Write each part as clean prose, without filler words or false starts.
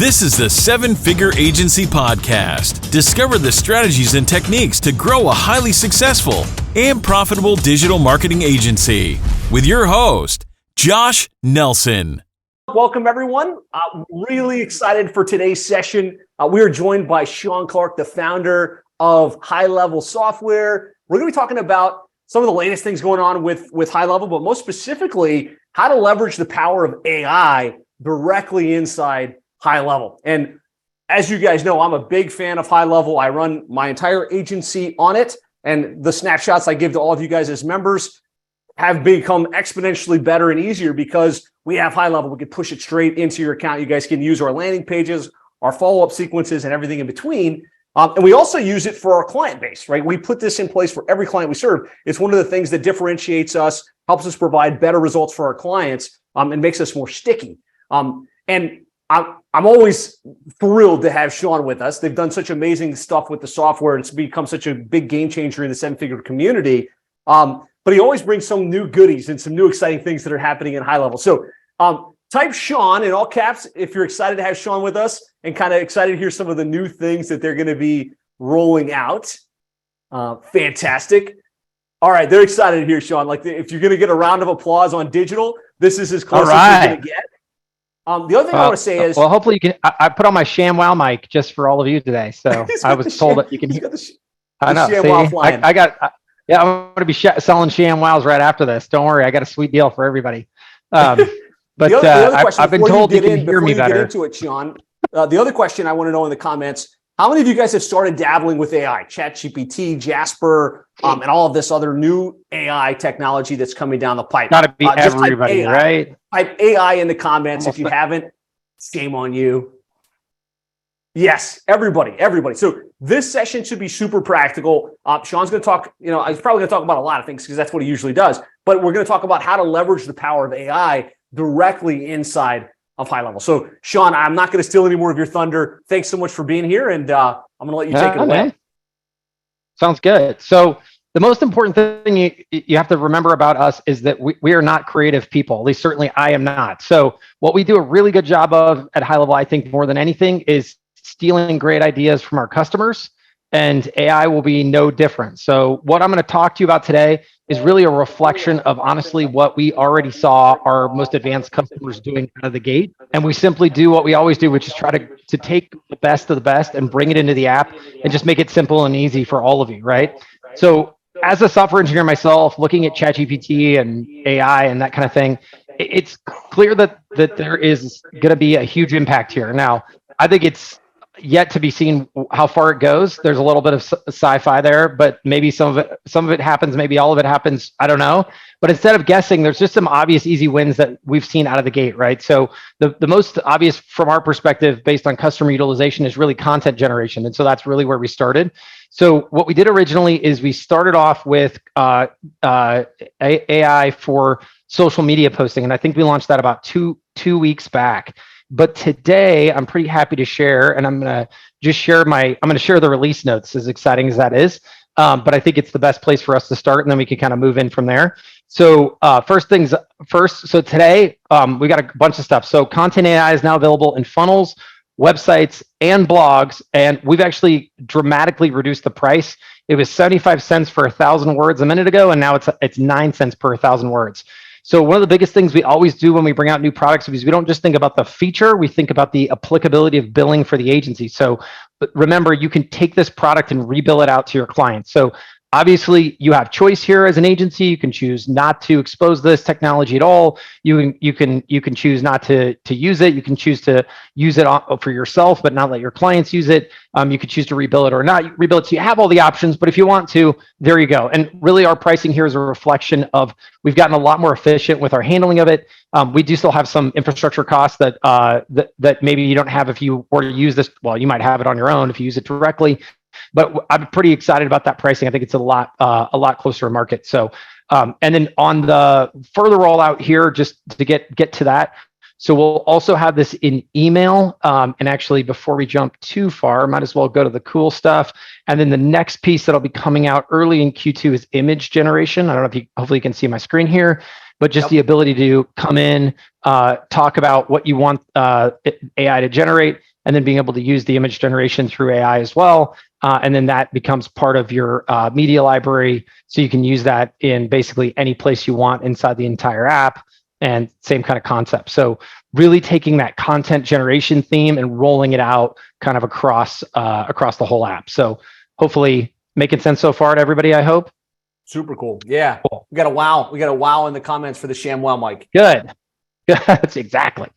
This is the Seven Figure Agency Podcast. Discover the strategies and techniques to grow a highly successful and profitable digital marketing agency with your host, Josh Nelson. Welcome, everyone. Really excited for today's session. We are joined by Shaun Clark, the founder of HighLevel Software. We're going to be talking about some of the latest things going on with HighLevel, but most specifically, how to leverage the power of AI directly inside HighLevel. And as you guys know, I'm a big fan of HighLevel. I run my entire agency on it, and the snapshots I give to all of you guys as members have become exponentially better and easier because we have HighLevel. We can push it straight into your account. You guys can use our landing pages, our follow-up sequences, and everything in between. And we also use it for our client base, right? We put this in place for every client we serve. It's one of the things that differentiates us, helps us provide better results for our clients, and makes us more sticky. And I'm always thrilled to have Shaun with us. They've done such amazing stuff with the software. It's become such a big game changer in the seven-figure community. But he always brings some new goodies and some new exciting things that are happening in HighLevel. So type Shaun in all caps if you're excited to have Shaun with us and kind of excited to hear some of the new things that they're going to be rolling out. Fantastic. All right, they're excited to hear Shaun. Like if you're going to get a round of applause on digital, this is as close as you're going to get. The other thing I want to say is... Well, hopefully you can... I put on my ShamWow mic just for all of you today. So I was told that you can hear... I know. I got... I'm going to be selling ShamWows right after this. Don't worry. I got a sweet deal for everybody. But the other question, I've been told you can hear me better. Get into it, Shaun, the other question I want to know in the comments, how many of you guys have started dabbling with AI, ChatGPT, Jasper, and all of this other new AI technology that's coming down the pipe? Got to be everybody, right? Type AI in the comments. If you haven't, shame on you. Yes, everybody. So this session should be super practical. Shaun's going to talk, he's probably going to talk about a lot of things because that's what he usually does. But we're going to talk about how to leverage the power of AI directly inside of HighLevel. So Shaun, I'm not going to steal any more of your thunder. Thanks so much for being here. And I'm going to let you take it away. Sounds good. So the most important thing you have to remember about us is that we are not creative people. At least certainly I am not. So what we do a really good job of at HighLevel, I think more than anything, is stealing great ideas from our customers, and AI will be no different. So what I'm going to talk to you about today is really a reflection of honestly what we already saw our most advanced customers doing out of the gate. And we simply do what we always do, which is try to take the best of the best and bring it into the app and just make it simple and easy for all of you, right? So as a software engineer myself, looking at ChatGPT and AI and that kind of thing, it's clear that there is going to be a huge impact here. Now, I think it's yet to be seen how far it goes. There's a little bit of sci-fi there, but maybe some of it happens, maybe all of it happens. I don't know. But instead of guessing, there's just some obvious easy wins that we've seen out of the gate, right? So the most obvious from our perspective, based on customer utilization, is really content generation. And so that's really where we started. So what we did originally is we started off with AI for social media posting. And I think we launched that about two weeks back. But today, I'm pretty happy to share, and I'm going to share the release notes, as exciting as that is. But I think it's the best place for us to start, and then we can kind of move in from there. So first things first. So today, we got a bunch of stuff. So Content AI is now available in funnels, websites, and blogs. And we've actually dramatically reduced the price. It was 75 cents for 1,000 words a minute ago, and now it's 9 cents per 1,000 words. So one of the biggest things we always do when we bring out new products is we don't just think about the feature, we think about the applicability of billing for the agency. So but remember, you can take this product and rebill it out to your clients. So obviously, you have choice here as an agency. You can choose not to expose this technology at all. You can choose not to use it. You can choose to use it for yourself, but not let your clients use it. You could choose to rebill it or not rebill it. So you have all the options, but if you want to, there you go. And really, our pricing here is a reflection of we've gotten a lot more efficient with our handling of it. We do still have some infrastructure costs that maybe you don't have if you were to use this. Well, you might have it on your own if you use it directly. But I'm pretty excited about that pricing. I think it's a lot closer to market. So, and then on the further rollout here, just to get to that. So we'll also have this in email. And actually, before we jump too far, might as well go to the cool stuff. And then the next piece that'll be coming out early in Q2 is image generation. I don't know if hopefully you can see my screen here, but just the ability to come in, talk about what you want AI to generate, and then being able to use the image generation through AI as well. And then that becomes part of your media library. So you can use that in basically any place you want inside the entire app, and same kind of concept. So really taking that content generation theme and rolling it out kind of across the whole app. So hopefully making sense so far to everybody, I hope. Super cool. Yeah. Cool. We got a wow in the comments for the ShamWow mic. Good. That's exactly.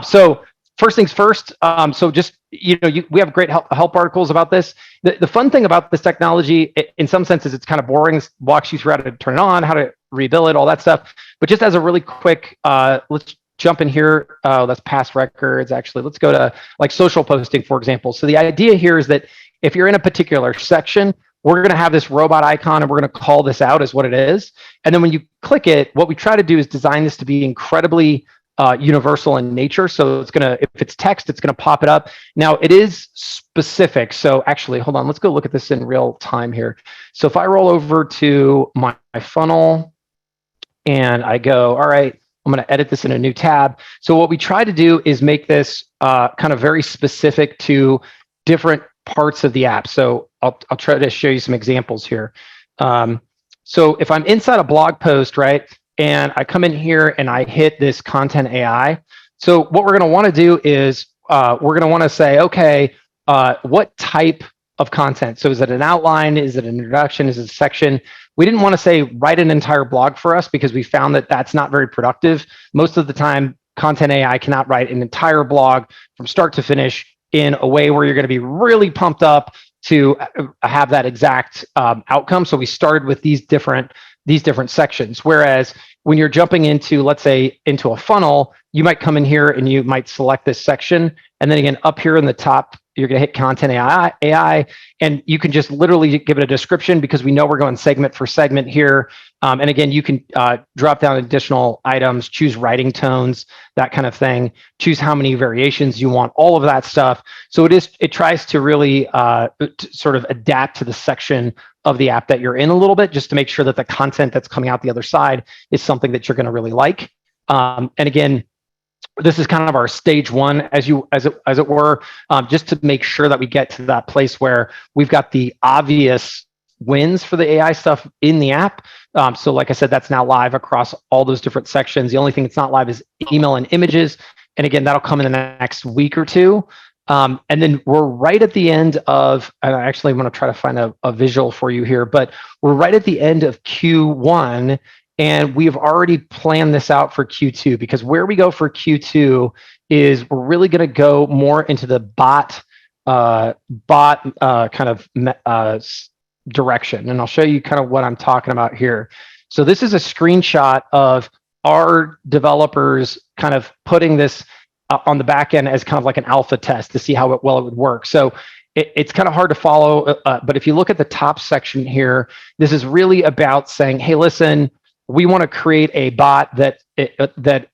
So first things first. So just, we have great help articles about this. The fun thing about this technology, in some senses, it's kind of boring, walks you through how to turn it on, how to rebuild it, all that stuff. But just as a really quick, let's jump in here. Let's pass records. Actually, let's go to like social posting, for example. So the idea here is that if you're in a particular section, we're going to have this robot icon and we're going to call this out as what it is. And then when you click it, what we try to do is design this to be incredibly universal in nature. So it's going to, if it's text, it's going to pop it up. Now it is specific. So actually, hold on, let's go look at this in real time here. So if I roll over to my funnel and I go, all right, I'm going to edit this in a new tab. So what we try to do is make this kind of very specific to different parts of the app. So I'll try to show you some examples here. So if I'm inside a blog post, right, and I come in here and I hit this content AI. So what we're going to want to do is we're going to want to say, okay, what type of content? So is it an outline? Is it an introduction? Is it a section? We didn't want to say write an entire blog for us because we found that that's not very productive. Most of the time, content AI cannot write an entire blog from start to finish in a way where you're going to be really pumped up to have that exact outcome. So we started with these different sections. Whereas when you're jumping into, let's say, into a funnel, you might come in here and you might select this section. And then again, up here in the top, you're going to hit content AI, and you can just literally give it a description because we know we're going segment for segment here. And again, you can drop down additional items, choose writing tones, that kind of thing, choose how many variations you want, all of that stuff. So it tries to really sort of adapt to the section of the app that you're in a little bit, just to make sure that the content that's coming out the other side is something that you're going to really like. And again, this is kind of our stage one, as it were, just to make sure that we get to that place where we've got the obvious wins for the AI stuff in the app. So like I said, that's now live across all those different sections. The only thing that's not live is email and images. And again, that'll come in the next week or two. And then we're right at the end of, and actually I'm going to try to find a visual for you here, but we're right at the end of Q1. And we've already planned this out for Q2, because where we go for Q2 is we're really going to go more into the bot kind of direction. And I'll show you kind of what I'm talking about here. So this is a screenshot of our developers kind of putting this on the back end as kind of like an alpha test to see how well it would work. So it's kind of hard to follow, but if you look at the top section here, this is really about saying, hey, listen, we want to create a bot that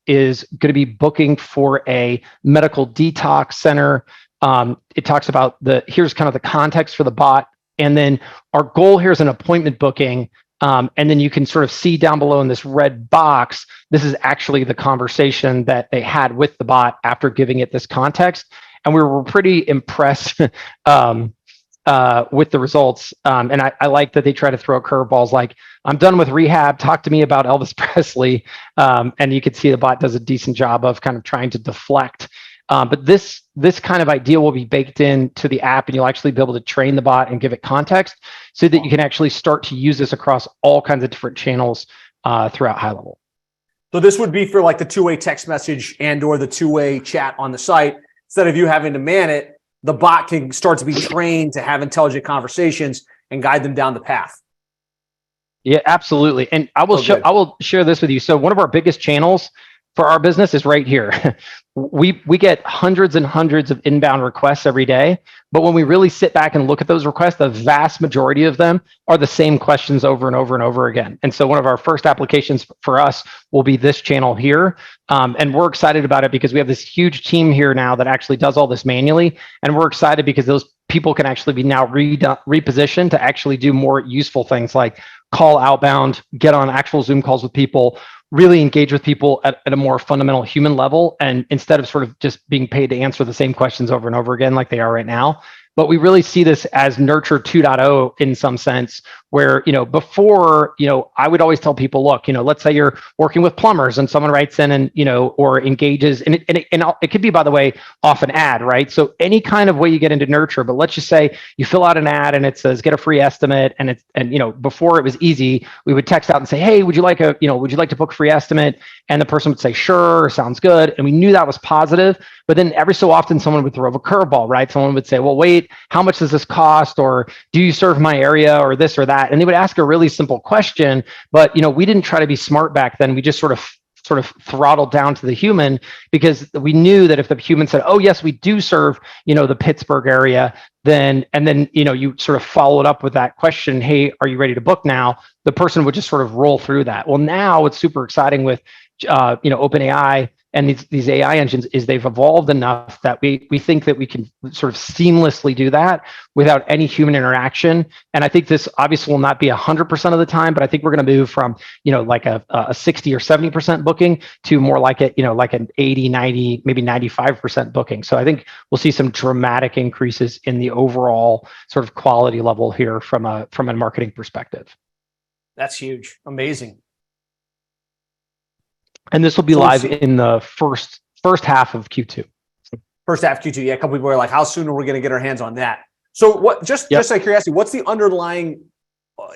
is going to be booking for a medical detox center. It talks about here's kind of the context for the bot. And then our goal here is an appointment booking. And then you can sort of see down below in this red box, this is actually the conversation that they had with the bot after giving it this context. And we were pretty impressed with the results. And I like that they try to throw curveballs like, I'm done with rehab, talk to me about Elvis Presley. And you can see the bot does a decent job of kind of trying to deflect. But this kind of idea will be baked into the app, and you'll actually be able to train the bot and give it context so that you can actually start to use this across all kinds of different channels throughout HighLevel. So this would be for like the two-way text message and or the two-way chat on the site. Instead of you having to man it, the bot can start to be trained to have intelligent conversations and guide them down the path. Yeah, absolutely. And I will share this with you. So one of our biggest channels for our business is right here. We get hundreds and hundreds of inbound requests every day, but when we really sit back and look at those requests, the vast majority of them are the same questions over and over and over again. And so one of our first applications for us will be this channel here. And we're excited about it because we have this huge team here now that actually does all this manually. And we're excited because those people can actually be now repositioned to actually do more useful things like call outbound, get on actual Zoom calls with people, really engage with people at a more fundamental human level, and instead of sort of just being paid to answer the same questions over and over again like they are right now. But we really see this as nurture 2.0 in some sense, where, before, I would always tell people, look, let's say you're working with plumbers and someone writes in and, or engages, and it could be, by the way, off an ad, right? So any kind of way you get into nurture, but let's just say you fill out an ad and it says, get a free estimate. And before it was easy, we would text out and say, hey, would you like to book a free estimate? And the person would say, sure, sounds good. And we knew that was positive. But then every so often someone would throw a curveball, right? Someone would say, well, wait, how much does this cost? Or do you serve my area, or this or that? And they would ask a really simple question, but we didn't try to be smart back then. We just sort of throttled down to the human, because we knew that if the human said, oh yes, we do serve, the Pittsburgh area, then you sort of followed up with that question, hey, are you ready to book now? The person would just sort of roll through that. Well, now what's super exciting with OpenAI and these AI engines is they've evolved enough that we think that we can sort of seamlessly do that without any human interaction. And I think this obviously will not be 100% of the time, but I think we're going to move from, like a 60 or 70% booking to more like like an 80, 90, maybe 95% booking. So I think we'll see some dramatic increases in the overall sort of quality level here from a marketing perspective. That's huge. Amazing. And this will be live in the first half of Q2. First half Q2. Yeah, a couple people are like, how soon are we going to get our hands on that? So what? Just out of curiosity, what's the underlying?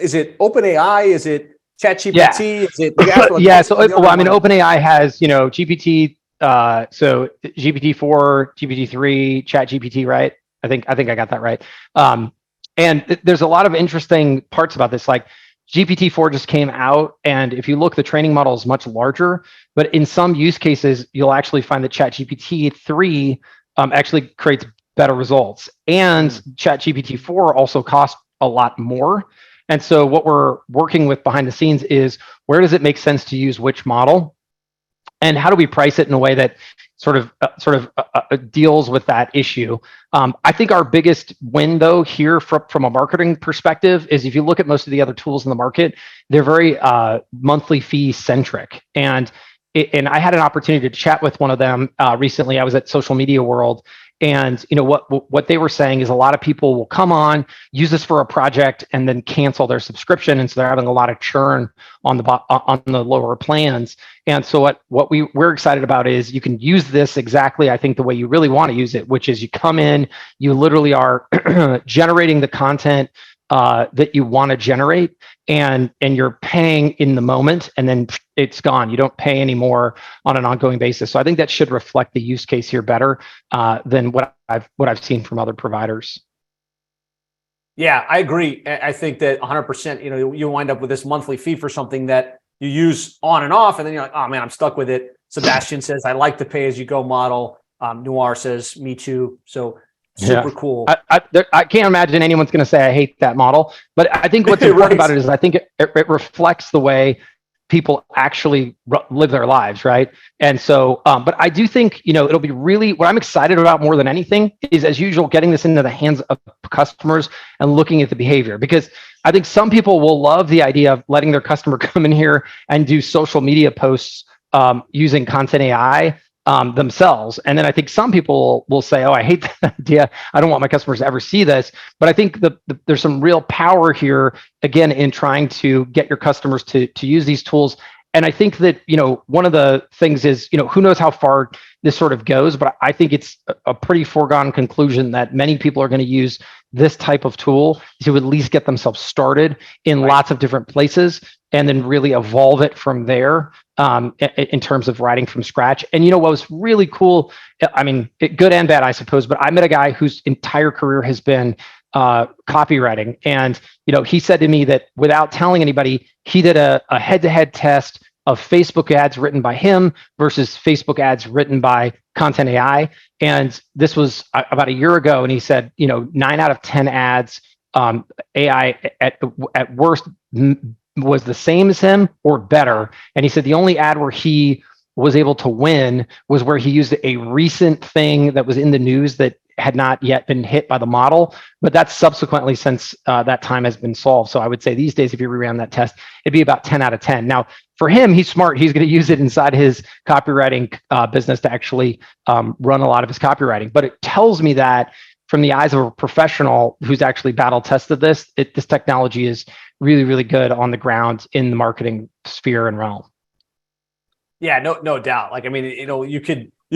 Is it OpenAI? Is it ChatGPT? Yeah. Is it? Yeah. So OpenAI has GPT. So GPT-4, GPT-3, ChatGPT, right? I think I got that right. And there's a lot of interesting parts about this, like GPT-4 just came out, and if you look, the training model is much larger, but in some use cases, you'll actually find that ChatGPT-3 actually creates better results. And ChatGPT-4 also costs a lot more. And so what we're working with behind the scenes is, where does it make sense to use which model? And how do we price it in a way that sort of deals with that issue? I think our biggest win, though, here from a marketing perspective is, if you look at most of the other tools in the market, they're very monthly fee centric. And I had an opportunity to chat with one of them recently. I was at Social Media World. And what they were saying is, a lot of people will come on, use this for a project, and then cancel their subscription, and so they're having a lot of churn on the lower plans. And so what we're excited about is, you can use this exactly, I think, the way you really want to use it, which is you come in, you literally are generating the content that you want to generate, and you're paying in the moment, and then it's gone. You don't pay anymore on an ongoing basis. So I think that should reflect the use case here better than what I've seen from other providers. Yeah, I agree. I think that 100%. You wind up with this monthly fee for something that you use on and off, and then you're like, oh man, I'm stuck with it. Sebastian says, I like the pay-as-you-go model. Noir says, me too. So super cool. I can't imagine anyone's going to say I hate that model, but I think what's important about it is, I think it reflects the way people actually live their lives, right? And so, but I do think, it'll be really, what I'm excited about more than anything is, as usual, getting this into the hands of customers and looking at the behavior, because I think some people will love the idea of letting their customer come in here and do social media posts using Content AI themselves. And then I think some people will say, oh, I hate that idea. I don't want my customers to ever see this. But I think there's some real power here, again, in trying to get your customers to use these tools. And I think that, one of the things is, who knows how far this sort of goes, but I think it's a pretty foregone conclusion that many people are going to use this type of tool to at least get themselves started in lots of different places, and then really evolve it from there in terms of writing from scratch. And what was really cool, I mean, good and bad, I suppose, but I met a guy whose entire career has been copywriting. And, he said to me that without telling anybody, he did a head-to-head test of Facebook ads written by him versus Facebook ads written by Content AI. And this was about a year ago. And he said, 9 out of 10 ads, AI at worst was the same as him or better. And he said the only ad where he was able to win was where he used a recent thing that was in the news that had not yet been hit by the model, but that's subsequently since that time has been solved. So I would say these days, if you reran that test, it'd be about 10 out of 10. Now, for him, he's smart. He's going to use it inside his copywriting business to actually run a lot of his copywriting. But it tells me that from the eyes of a professional who's actually battle tested this, this technology is really, really good on the ground in the marketing sphere and realm. Yeah, no doubt. Like, I mean, you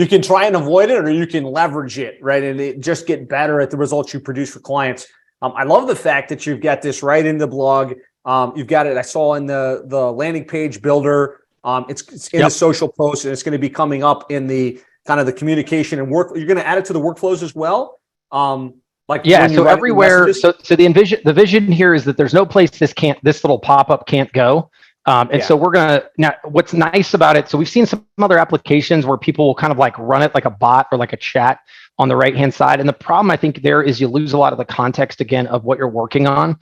can try and avoid it, or you can leverage it, right? And it just get better at the results you produce for clients. I love the fact that you've got this right in the blog. You've got it. I saw in the landing page builder. It's in the social post, and it's going to be coming up in the kind of the communication and work. You're going to add it to the workflows as well. So everywhere. So the vision here is that there's no place this little pop-up can't go. So we're gonna now. What's nice about it? So we've seen some other applications where people will kind of like run it like a bot or like a chat on the right hand side. And the problem I think there is you lose a lot of the context again of what you're working on,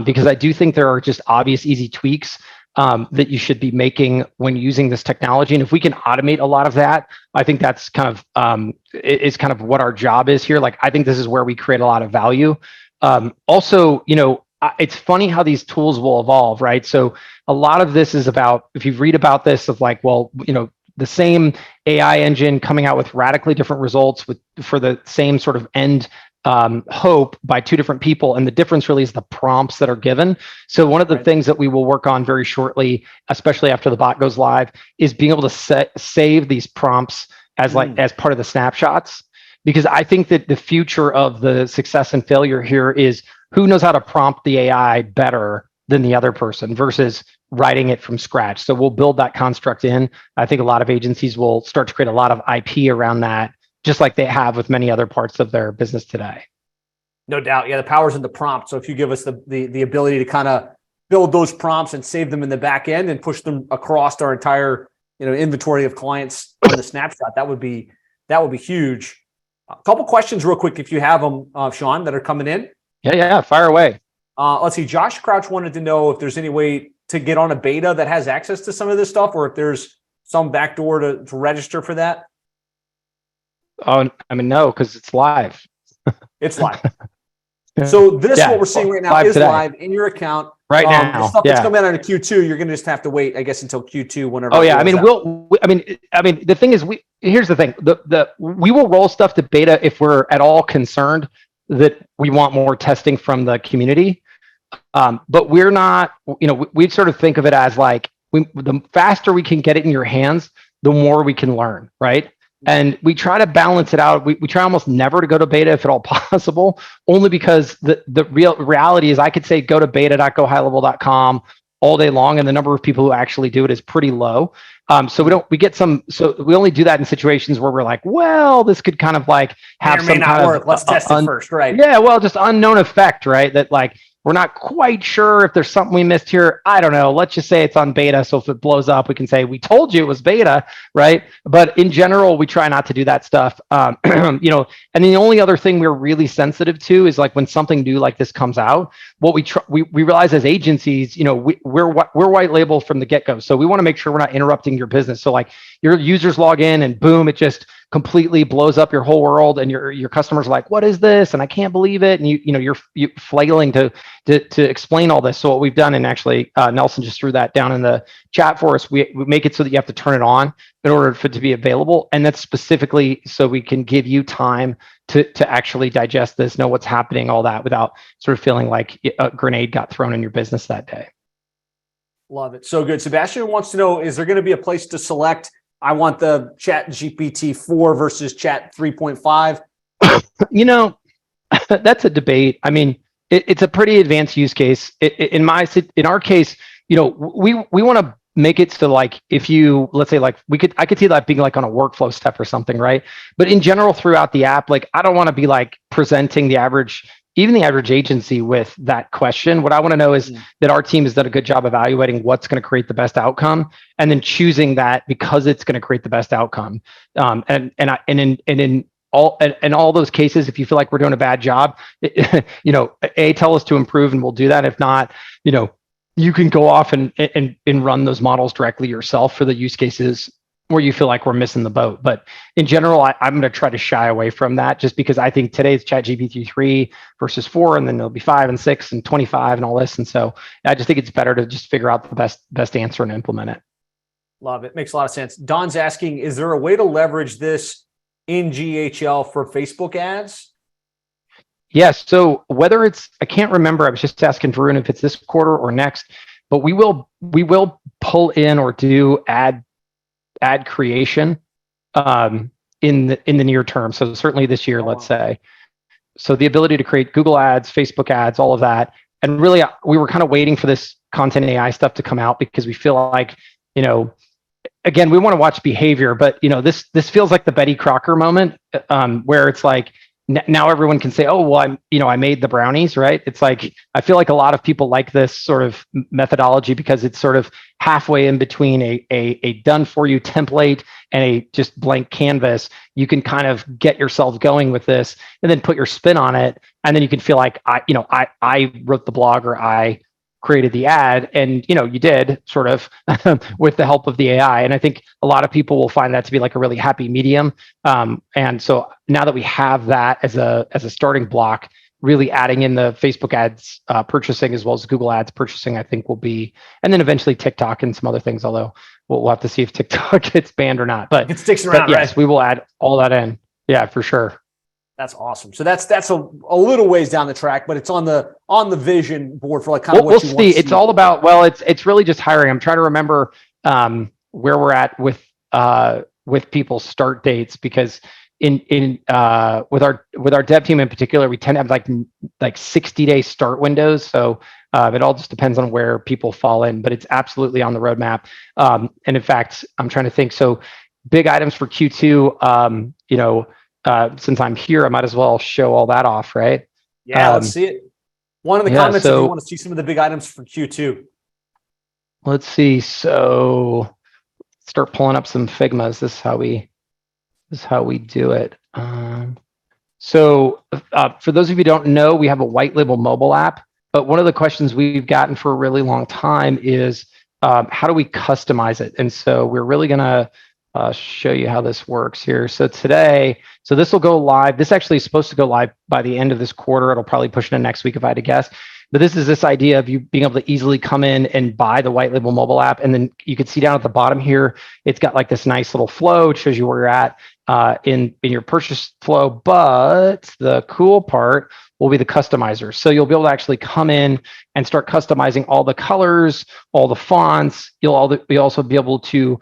because I do think there are just obvious easy tweaks that you should be making when using this technology. And if we can automate a lot of that, I think that's kind of is kind of what our job is here. Like I think this is where we create a lot of value. Also, it's funny how these tools will evolve, right? So a lot of this is about, if you read about this, of like, well, the same AI engine coming out with radically different results for the same sort of end hope by two different people. And the difference really is the prompts that are given. So one of the things that we will work on very shortly, especially after the bot goes live, is being able to save these prompts as part of the snapshots. Because I think that the future of the success and failure here is who knows how to prompt the AI better than the other person versus writing it from scratch. So we'll build that construct in. I think a lot of agencies will start to create a lot of IP around that, just like they have with many other parts of their business today. No doubt. Yeah, the power's in the prompt. So if you give us the ability to kind of build those prompts and save them in the back end and push them across our entire inventory of clients on the snapshot, that would be huge. A couple questions real quick, if you have them, Shaun, that are coming in. Yeah, fire away. Let's see. Josh Crouch wanted to know if there's any way to get on a beta that has access to some of this stuff, or if there's some backdoor to register for that. Oh, I mean, no, because it's live. It's live. So what we're seeing right now is today. Live in your account right now. The stuff that's coming out in Q2, you're going to just have to wait, I guess, until Q2 whenever. Oh yeah, I mean, the thing is, here's the thing: we will roll stuff to beta if we're at all concerned that we want more testing from the community. But we're not, we sort of think of it as like, the faster we can get it in your hands, the more we can learn, right? And we try to balance it out. We try almost never to go to beta if at all possible, only because the real reality is I could say go to beta.gohighlevel.com all day long, and the number of people who actually do it is pretty low. So we only do that in situations where we're like, well, this could kind of like have some kind of let's test it first, right? Yeah, well, just unknown effect, right? That like we're not quite sure if there's something we missed here. I don't know. Let's just say it's on beta. So if it blows up, we can say we told you it was beta, right? But in general, we try not to do that stuff. And the only other thing we're really sensitive to is like when something new like this comes out, what we realize as agencies, we're white label from the get-go. So we want to make sure we're not interrupting your business. So like your users log in and boom, it just completely blows up your whole world, and your customers are like, what is this? And I can't believe it. And you're flailing to explain all this. So what we've done, and actually Nelson just threw that down in the chat for us, we make it so that you have to turn it on in order for it to be available. And that's specifically so we can give you time to actually digest this, know what's happening, all that, without sort of feeling like a grenade got thrown in your business that day. Love it. So good. Sebastian wants to know, is there going to be a place to select, I want the Chat GPT 4 versus Chat 3.5? That's a debate. I mean, it's a pretty advanced use case. In our case, we want to make it so like if you, let's say like I could see that being like on a workflow step or something, right? But in general, throughout the app, like I don't want to be like presenting even the average agency with that question. What I want to know is that our team has done a good job evaluating what's going to create the best outcome, and then choosing that because it's going to create the best outcome. And in all those cases, if you feel like we're doing a bad job, tell us to improve, and we'll do that. If not, you can go off and run those models directly yourself for the use cases where you feel like we're missing the boat. But in general, I'm going to try to shy away from that, just because I think today's ChatGPT 3 versus 4, and then there'll be 5 and 6 and 25 and all this. And so I just think it's better to just figure out the best answer and implement it. Love it. Makes a lot of sense. Don's asking, is there a way to leverage this in GHL for Facebook ads? Yes. So whether it's, I can't remember, I was just asking Varun if it's this quarter or next, but we will pull in or do ad creation in the near term. So certainly this year, let's say. So the ability to create Google ads, Facebook ads, all of that. And really, we were kind of waiting for this content AI stuff to come out, because we feel like, again, we want to watch behavior, but this feels like the Betty Crocker moment, where it's like, now everyone can say, oh, well, I made the brownies, right? It's like, I feel like a lot of people like this sort of methodology, because it's sort of halfway in between a done for you template and a just blank canvas. You can kind of get yourself going with this and then put your spin on it. And then you can feel like, I wrote the blog, or I created the ad, and you did sort of with the help of the AI. And I think a lot of people will find that to be like a really happy medium. And so now that we have that as a starting block, really adding in the Facebook ads purchasing as well as Google ads purchasing, I think will be, and then eventually TikTok and some other things, although we'll have to see if TikTok gets banned or not. But it sticks around, yes, right? We will add all that in. Yeah, for sure. That's awesome. So that's a little ways down the track, but it's on the vision board for like kind of what we'll you see. want to see. It's all about, it's really just hiring. I'm trying to remember where we're at with people's start dates, because with our dev team in particular, we tend to have like 60-day start windows. So it all just depends on where people fall in, but it's absolutely on the roadmap. And in fact, I'm trying to think. So big items for Q2, since I'm here, I might as well show all that off, right? Yeah, let's see it. One of the comments, if you want to see some of the big items for Q2. Let's see. So start pulling up some Figmas. This is how we do it. So for those of you who don't know, we have a white label mobile app. But one of the questions we've gotten for a really long time is how do we customize it? And so we're really going to show you how this works here. So this will go live. This actually is supposed to go live by the end of this quarter. It'll probably push into next week if I had to guess. But this is this idea of you being able to easily come in and buy the white label mobile app. And then you can see down at the bottom here, it's got like this nice little flow. It shows you where you're at in your purchase flow. But the cool part will be the customizer. So you'll be able to actually come in and start customizing all the colors, all the fonts. You'll also be able to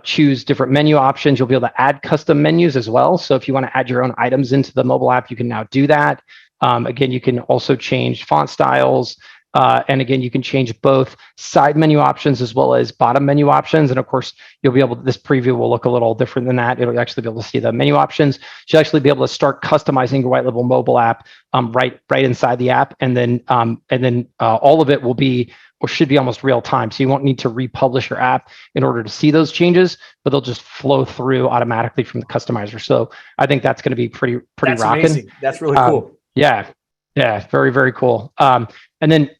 choose different menu options. You'll be able to add custom menus as well. So if you want to add your own items into the mobile app, you can now do that. Again, you can also change font styles. And again, you can change both side menu options as well as bottom menu options. And of course, you'll be able to, this preview will look a little different than that. It'll actually be able to see the menu options. You'll actually be able to start customizing your white label mobile app right inside the app. And then all of it will be, or should be, almost real time. So you won't need to republish your app in order to see those changes, but they'll just flow through automatically from the customizer. So I think that's going to be pretty That's rocking. amazing. That's really cool. Yeah, very, very cool. And then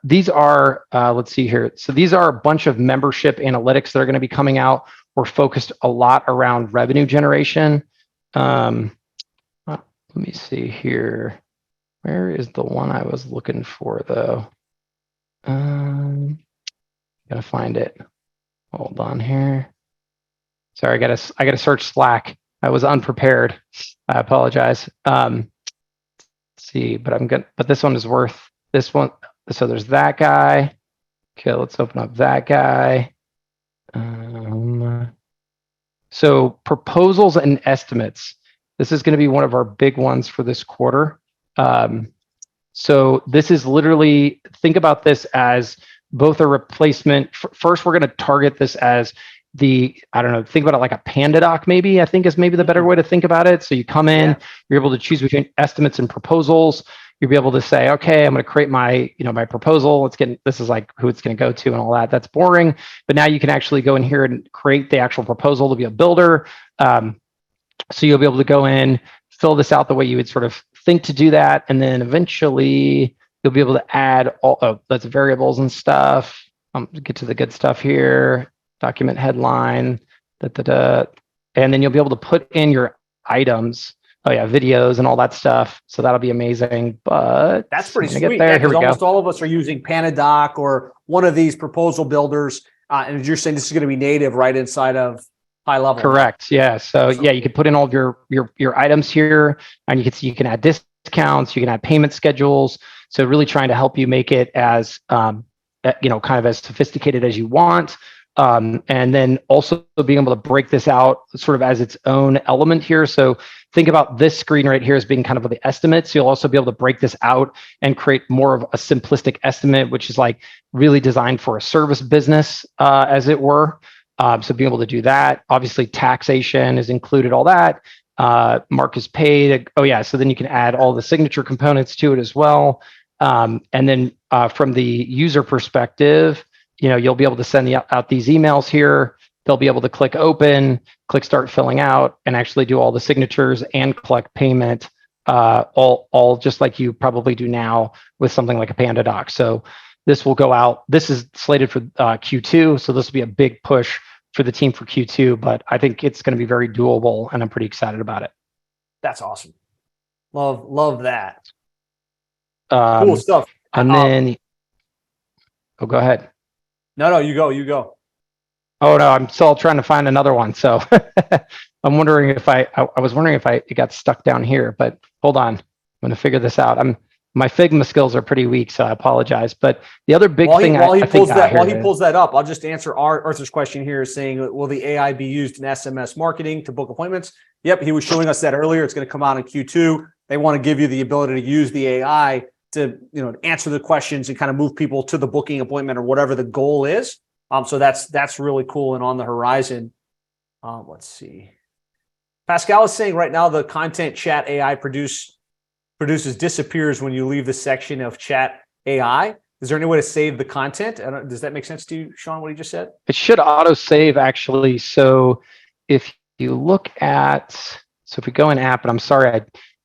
these are, let's see here. So these are a bunch of membership analytics that are going to be coming out. We're focused a lot around revenue generation. Let me see here. Where is the one I was looking for though? Gotta find it. Hold on here. Sorry, I gotta search Slack. I was unprepared. I apologize. See, but this one is worth this one. So there's that guy. Okay, let's open up that guy. So proposals and estimates. This is going to be one of our big ones for this quarter. So this is literally, think about this as both a replacement. First, we're going to target this as think about it like a Panda doc, maybe, I think is maybe the better way to think about it. So you come in, you're able to choose between estimates and proposals. You'll be able to say, okay, I'm going to create my proposal. This is like who it's going to go to and all that. That's boring. But now you can actually go in here and create the actual proposal to be a builder. So you'll be able to go in, fill this out the way you would sort of think to do that. And then eventually you'll be able to add that's variables and stuff. Get to the good stuff here. Document headline, And then you'll be able to put in your items. Oh yeah, videos and all that stuff. So that'll be amazing. But that's pretty sweet. Get there. Yeah, Here we go. almost all of us are using Panadoc or one of these proposal builders. And you're saying this is going to be native right inside of HighLevel. Correct. Yeah. So yeah, you can put in all of your items here, and you can add discounts, you can add payment schedules. So really trying to help you make it as kind of as sophisticated as you want. And then also being able to break this out sort of as its own element here. So think about this screen right here as being kind of the estimates. You'll also be able to break this out and create more of a simplistic estimate, which is like really designed for a service business, as it were. So being able to do that. Obviously, taxation is included, all that. Mark is paid. Oh yeah, so then you can add all the signature components to it as well. And then from the user perspective, you'll be able to send out these emails here. They'll be able to click open, click start filling out, and actually do all the signatures and collect payment, all just like you probably do now with something like a Panadoc. So this will go out. This is slated for Q2, so this will be a big push for the team for Q2, but I think it's going to be very doable, and I'm pretty excited about it. That's awesome. Love that. Cool stuff. And then, go ahead. No, you go. Oh no, I'm still trying to find another one. So I'm wondering if I was wondering if it got stuck down here, but hold on. I'm going to figure this out. My Figma skills are pretty weak, so I apologize. But the other big thing while he pulls that up, I'll just answer Arthur's question here, saying, will the AI be used in SMS marketing to book appointments? Yep, he was showing us that earlier. It's going to come out in Q2. They want to give you the ability to use the AI to answer the questions and kind of move people to the booking appointment or whatever the goal is. So that's really cool and on the horizon. Let's see. Pascal is saying right now the content chat AI produces disappears when you leave the section of chat AI. Is there any way to save the content? Does that make sense to you, Shaun, what he just said? It should auto save actually. So if you look at, if we go in app, and I'm sorry,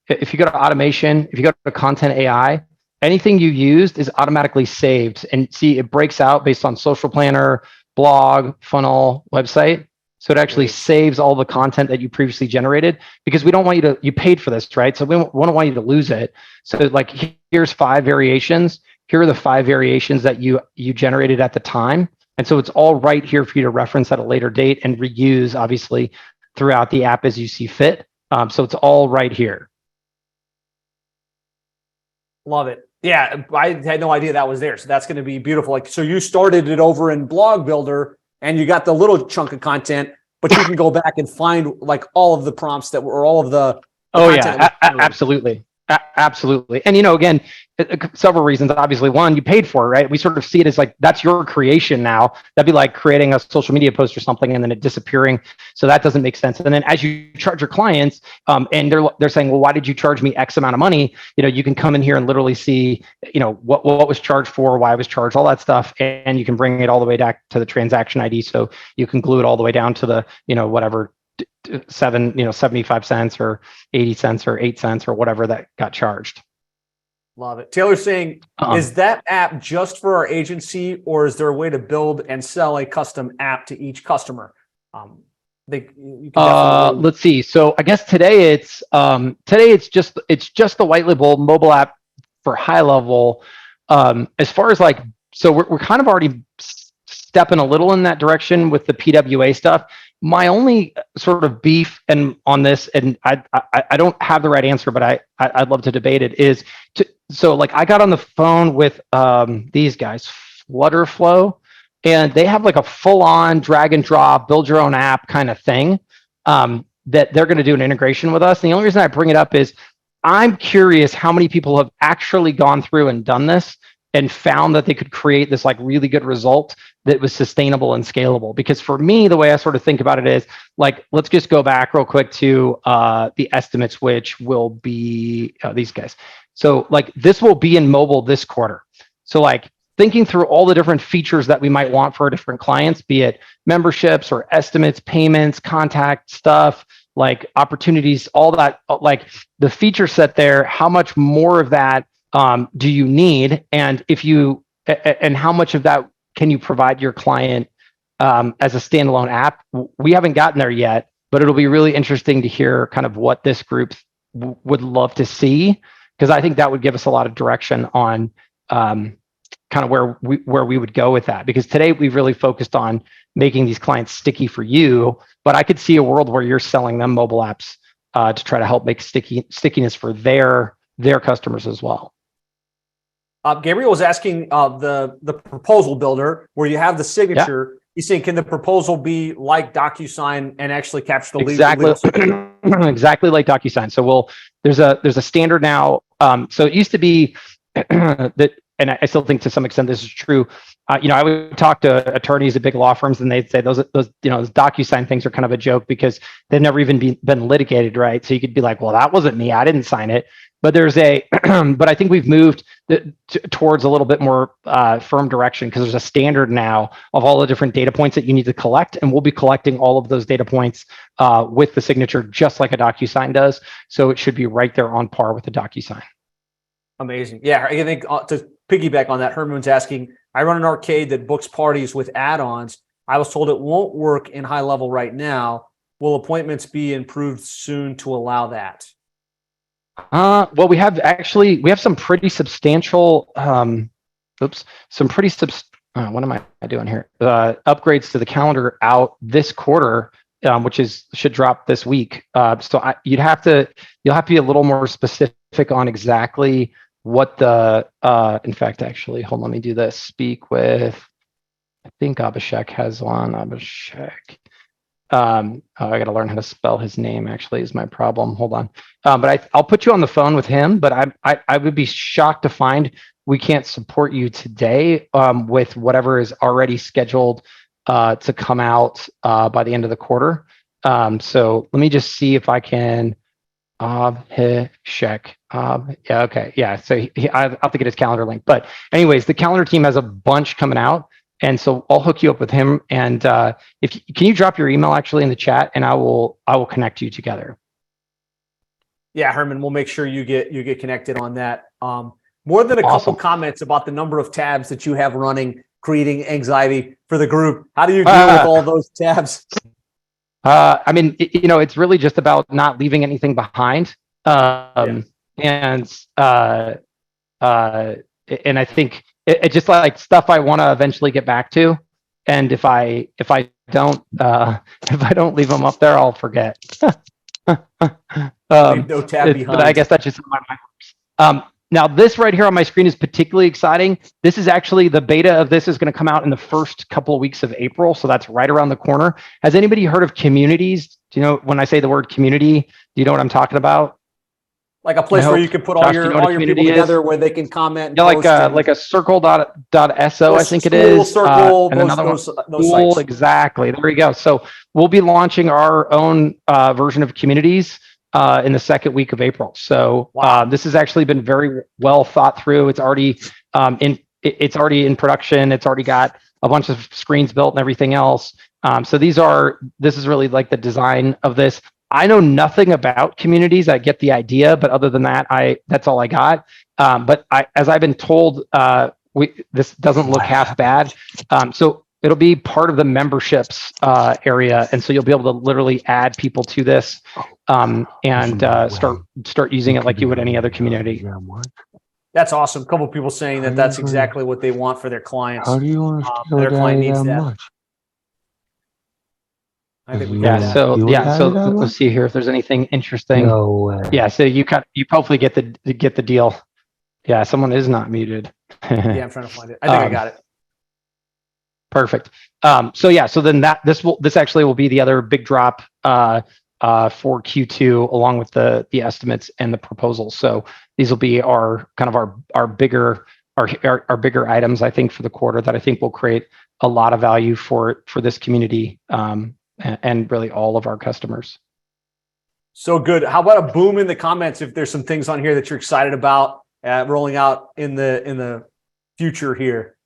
if you go to automation, if you go to content AI, anything you used is automatically saved. And see, it breaks out based on social planner, blog, funnel, website. So it actually saves all the content that you previously generated, because we don't want you paid for this, right? So we don't want you to lose it. So like, here's 5 variations. Here are the 5 variations that you generated at the time. And so it's all right here for you to reference at a later date and reuse, obviously, throughout the app as you see fit. So it's all right here. Love it. Yeah, I had no idea that was there. So that's going to be beautiful. Like, so you started it over in Blog Builder and you got the little chunk of content, but you can go back and find like all of the prompts that were, or all of the absolutely. Absolutely. And, again, several reasons. Obviously, one, you paid for it, right? We sort of see it as like, that's your creation now. That'd be like creating a social media post or something and then it disappearing. So that doesn't make sense. And then as you charge your clients, and they're saying, well, why did you charge me X amount of money? You can come in here and literally see, what was charged for, why it was charged, all that stuff. And you can bring it all the way back to the transaction ID. So you can glue it all the way down to the, whatever, 75 cents or 80 cents or 8 cents or whatever that got charged. Love it. Taylor's saying, is that app just for our agency, or is there a way to build and sell a custom app to each customer? Let's see. So I guess today it's just the white label mobile app for HighLevel. As far as so we're kind of already stepping a little in that direction with the PWA stuff. My only sort of beef on this, and I don't have the right answer, but I'd love to debate it, is I got on the phone with these guys, Flutterflow, and they have like a full-on drag and drop, build your own app kind of thing that they're going to do an integration with us. And the only reason I bring it up is I'm curious how many people have actually gone through and done this and found that they could create this like really good result that was sustainable and scalable. Because for me, the way I sort of think about it is like, let's just go back real quick to the estimates, which will be these guys. So like this will be in mobile this quarter. So like thinking through all the different features that we might want for our different clients, be it memberships or estimates, payments, contact stuff, like opportunities, all that, like the feature set there, how much more of that do you need, and how much of that can you provide your client as a standalone app. We haven't gotten there yet, but it'll be really interesting to hear kind of what this group would love to see, because I think that would give us a lot of direction on kind of where we would go with that. Because today we've really focused on making these clients sticky for you, but I could see a world where you're selling them mobile apps to try to help make stickiness for their customers as well. Gabriel was asking the proposal builder where you have the signature. Yeah. He's saying, can the proposal be like DocuSign and actually capture the exactly exactly like DocuSign? So there's a standard now. So it used to be that, and I still think to some extent this is true. I would talk to attorneys at big law firms, and they'd say those those DocuSign things are kind of a joke because they've never even been litigated, right? So you could be like, well, that wasn't me, I didn't sign it. But there's but I think we've moved towards a little bit more firm direction, because there's a standard now of all the different data points that you need to collect, and we'll be collecting all of those data points with the signature, just like a DocuSign does. So it should be right there on par with the DocuSign. Amazing. Yeah, I think to piggyback on that, Herman's asking, I run an arcade that books parties with add-ons. I was told it won't work in HighLevel right now. Will appointments be improved soon to allow that? Well, we have some pretty substantial, what am I doing here? Upgrades to the calendar out this quarter, which should drop this week. So you'll have to be a little more specific on exactly what in fact, actually, hold on, let me do this. Speak with, I think Abhishek has one. Abhishek. I got to learn how to spell his name, actually, is my problem. Hold on. But I'll put you on the phone with him, but I would be shocked to find we can't support you today with whatever is already scheduled to come out by the end of the quarter. So let me just see if I can. Abhishek. Yeah, okay. Yeah, so I'll have to get his calendar link. But anyways, the calendar team has a bunch coming out. And so I'll hook you up with him. And can you drop your email actually in the chat, and I will connect you together. Yeah, Herman, we'll make sure you get connected on that. More than a couple comments about the number of tabs that you have running, creating anxiety for the group. How do you deal with all those tabs? I mean, it's really just about not leaving anything behind. And I think it's just like stuff I want to eventually get back to, and if I don't leave them up there, I'll forget. Leave no tab behind. But I guess that's just my mind. Now this right here on my screen is particularly exciting. This is actually the beta of this is going to come out in the first couple of weeks of April, so that's right around the corner. Has anybody heard of communities? Do you know when I say the word community? Do you know what I'm talking about? Like a place where you can put all your people together where they can comment. Yeah, like a circle.so, I think it is. Circle, and another one. Exactly. There we go. So we'll be launching our own version of communities in the second week of April. So this has actually been very well thought through. It's already in production. It's already got a bunch of screens built and everything else. So this is really like the design of this. I know nothing about communities. I get the idea, but other than that, that's all I got. But as I've been told, this doesn't look half bad. So it'll be part of the memberships area, and so you'll be able to literally add people to this and start using it like you would any other community. That's awesome. A couple of people saying that's exactly what they want for their clients. How do you want to their client needs that much? I think we So let's see here if there's anything interesting. No way. Yeah, so you hopefully get the deal. Yeah, someone is not muted. Yeah, I'm trying to find it. I think I got it. Perfect. So then this actually will be the other big drop for Q2, along with the estimates and the proposals. So these will be our bigger items, I think, for the quarter that I think will create a lot of value for this community and really all of our customers. So good. How about a boom in the comments if there's some things on here that you're excited about rolling out in the future here?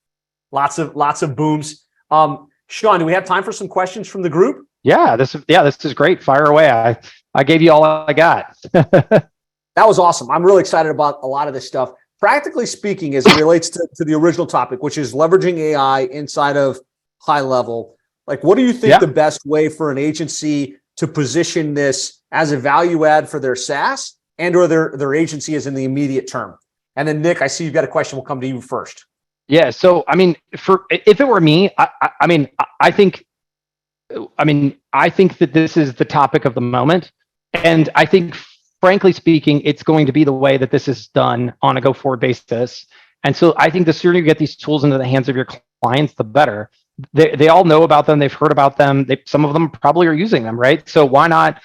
Lots of booms. Shaun, do we have time for some questions from the group? Yeah, this is great. Fire away. I gave you all I got. That was awesome. I'm really excited about a lot of this stuff. Practically speaking, as it relates to the original topic, which is leveraging AI inside of HighLevel, Like, what do you think Yeah. the best way for an agency to position this as a value add for their SaaS and or their agency is in the immediate term? And then Nick, I see you've got a question. We'll come to you first. Yeah. So, I mean, if it were me, I think that this is the topic of the moment. And I think, frankly speaking, it's going to be the way that this is done on a go forward basis. And so I think the sooner you get these tools into the hands of your clients, the better. They all know about them. They've heard about them. Some of them probably are using them, right? So why not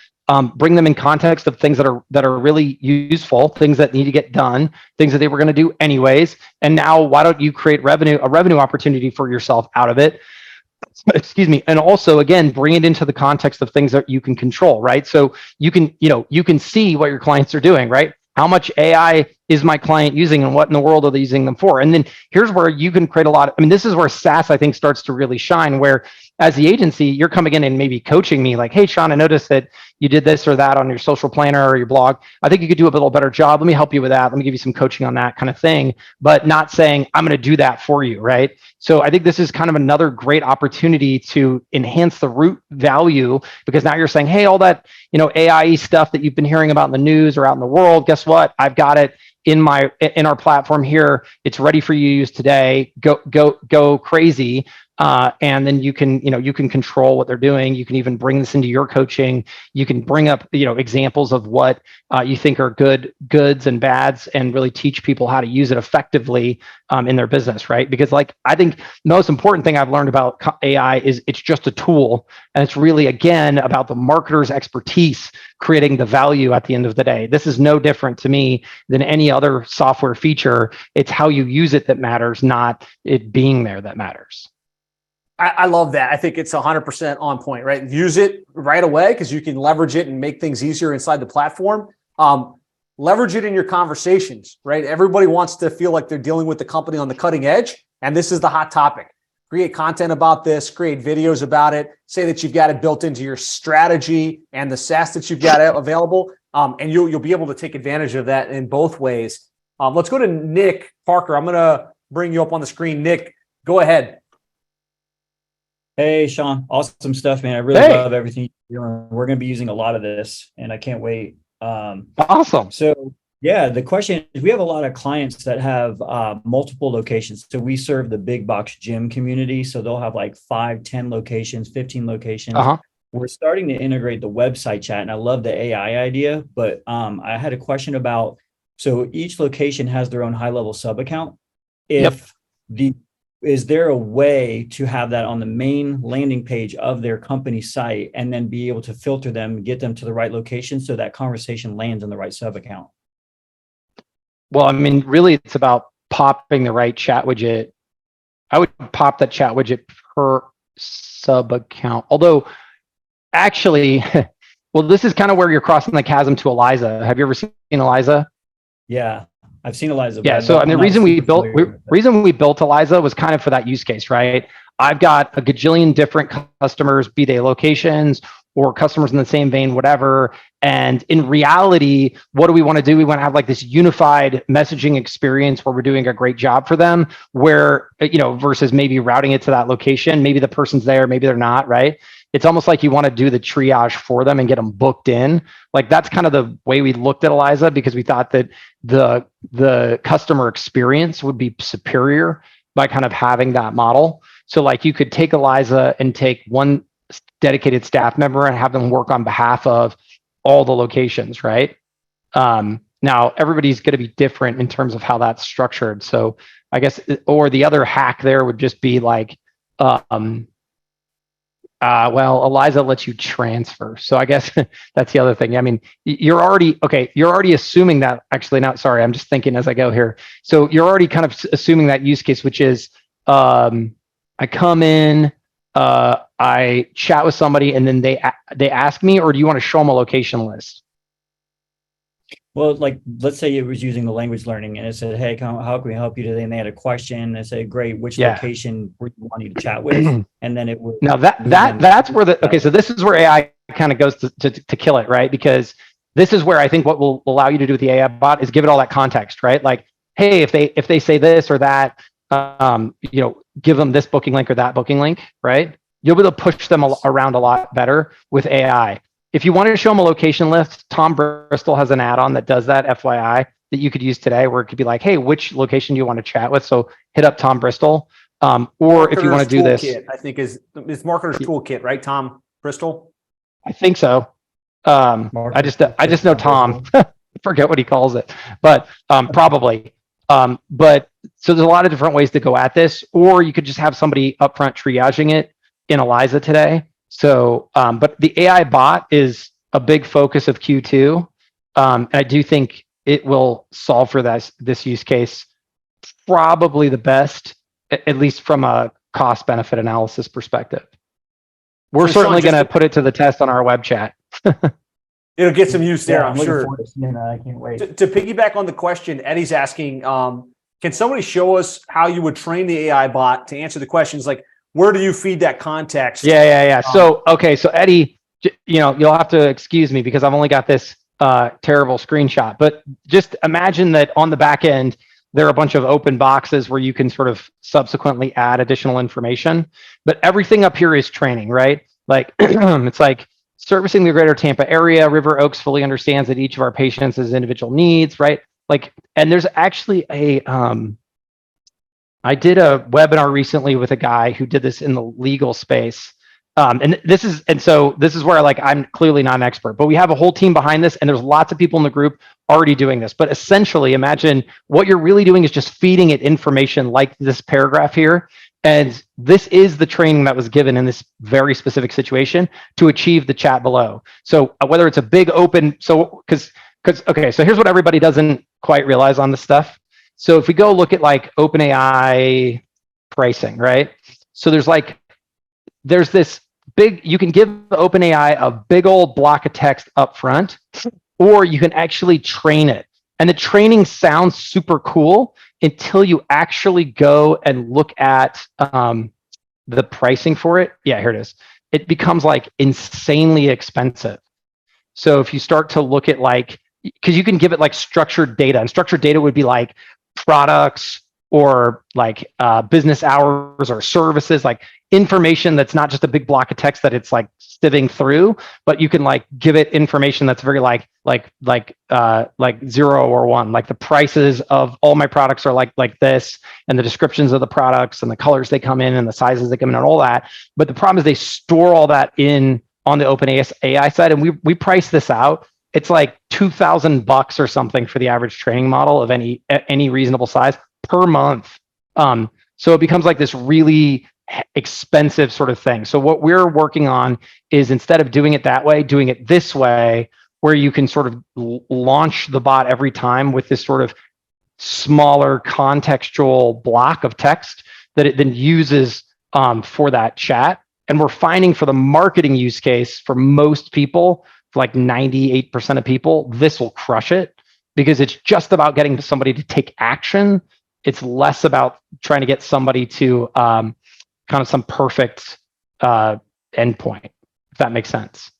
bring them in context of things that are really useful, things that need to get done, things that they were going to do anyways. And now why don't you create a revenue opportunity for yourself out of it? Excuse me. And also, again, bring it into the context of things that you can control, right? So you can see what your clients are doing, right? How much AI is my client using and what in the world are they using them for? And then here's where you can create this is where SaaS, I think, starts to really shine, where as the agency, you're coming in and maybe coaching me like, hey, Shaun, I noticed that you did this or that on your social planner or your blog. I think you could do a little better job. Let me help you with that. Let me give you some coaching on that kind of thing, but not saying I'm going to do that for you, right? So I think this is kind of another great opportunity to enhance the root value, because now you're saying, hey, all that, AI stuff that you've been hearing about in the news or out in the world, guess what? I've got it in our platform here. It's ready for you to use today. Go crazy. And then you can control what they're doing. You can even bring this into your coaching. You can bring up, examples of what you think are goods and bads, and really teach people how to use it effectively in their business, right? Because I think the most important thing I've learned about AI is it's just a tool. And it's really, again, about the marketer's expertise creating the value at the end of the day. This is no different to me than any other software feature. It's how you use it that matters, not it being there that matters. I love that. I think it's 100% on point, right? Use it right away because you can leverage it and make things easier inside the platform. Leverage it in your conversations, right? Everybody wants to feel like they're dealing with the company on the cutting edge, and this is the hot topic. Create content about this, create videos about it, say that you've got it built into your strategy and the SaaS that you've got available, and you'll be able to take advantage of that in both ways. Let's go to Nick Parker. I'm going to bring you up on the screen. Nick, go ahead. Hey, Shaun, awesome stuff, man. I really love everything you're doing. We're going to be using a lot of this, and I can't wait. Awesome. So, yeah, the question is, we have a lot of clients that have multiple locations. So we serve the big box gym community. So they'll have like 5, 10 locations, 15 locations. We're starting to integrate the website chat, and I love the AI idea. But I had a question about, so each location has their own HighLevel sub account. Is there a way to have that on the main landing page of their company site and then be able to filter them and get them to the right location so that conversation lands in the right sub account? Well, really, it's about popping the right chat widget. I would pop that chat widget per sub account. Although, actually, well, this is kind of where you're crossing the chasm to Eliza. Have you ever seen Eliza? Yeah. I've seen Eliza. Yeah. So the reason we built Eliza was kind of for that use case, right? I've got a gajillion different customers, be they locations or customers in the same vein, whatever. And in reality, what do we want to do? We want to have this unified messaging experience where we're doing a great job for them, where, versus maybe routing it to that location. Maybe the person's there, maybe they're not, right? It's almost like you want to do the triage for them and get them booked in. That's kind of the way we looked at Eliza, because we thought that the customer experience would be superior by kind of having that model. So you could take Eliza and take one dedicated staff member and have them work on behalf of all the locations, right? Now, everybody's going to be different in terms of how that's structured. So I guess, or the other hack there would just be Eliza lets you transfer. So I guess that's the other thing. You're already assuming that, actually, not, sorry, I'm just thinking as I go here. So you're already kind of assuming that use case, which is I come in, I chat with somebody, and then they ask me, or do you want to show them a location list? Well, let's say it was using the language learning and it said, hey, how can we help you today? And they had a question. They say, great, which location were you wanting to chat with? And then it would. Now that's where so this is where AI kind of goes to kill it, right? Because this is where I think what will allow you to do with the AI bot is give it all that context, right? Hey, if they say this or that, give them this booking link or that booking link, right? you'll be able to push them around a lot better with AI. If you wanted to show them a location list, Tom Bristol has an add-on that does that, FYI, that you could use today, where it could be like, hey, which location do you want to chat with? So hit up Tom Bristol. Or Marketer's if you want to do this, I think is Marketer's Toolkit, right? Tom Bristol. I think so. I just know Tom. Forget what he calls it, but probably. But so there's a lot of different ways to go at this, or you could just have somebody upfront triaging it in Eliza today. So, but the AI bot is a big focus of Q2. And I do think it will solve for this use case probably the best, at least from a cost benefit analysis perspective. We're certainly going to put it to the test on our web chat. It'll get some use there, I'm sure. I can't wait. To piggyback on the question, Eddie's asking, can somebody show us how you would train the AI bot to answer the questions? Like, where do you feed that context? Yeah. So Eddie, you'll have to excuse me because I've only got this terrible screenshot, but just imagine that on the back end, there are a bunch of open boxes where you can sort of subsequently add additional information, but everything up here is training, right? Like it's like servicing the greater Tampa area, River Oaks fully understands that each of our patients has individual needs, right? Like, and there's actually I did a webinar recently with a guy who did this in the legal space. And this is where like I'm clearly not an expert, but we have a whole team behind this, and there's lots of people in the group already doing this. But essentially, imagine what you're really doing is just feeding it information like this paragraph here. And this is the training that was given in this very specific situation to achieve the chat below. So whether it's a big open, so here's what everybody doesn't quite realize on this stuff. So if we go look at like OpenAI pricing, right? So there's this big, you can give OpenAI a big old block of text up front, or you can actually train it. And the training sounds super cool until you actually go and look at the pricing for it. Yeah, here it is. It becomes like insanely expensive. So if you start to look at because you can give it like structured data, and structured data would be like products or like business hours or services, like information that's not just a big block of text that it's like sieving through, but you can like give it information that's very like 0 or 1, like the prices of all my products are like this, and the descriptions of the products and the colors they come in and the sizes they come in and all that. But the problem is they store all that in on the OpenAI side, and we price this out. It's like $2,000 or something for the average training model of any reasonable size per month. So it becomes like this really expensive sort of thing. So what we're working on is, instead of doing it that way, doing it this way, where you can sort of launch the bot every time with this sort of smaller contextual block of text that it then uses for that chat. And we're finding for the marketing use case, for most people, like 98% of people, this will crush it, because it's just about getting somebody to take action. It's less about trying to get somebody to kind of some perfect endpoint, if that makes sense.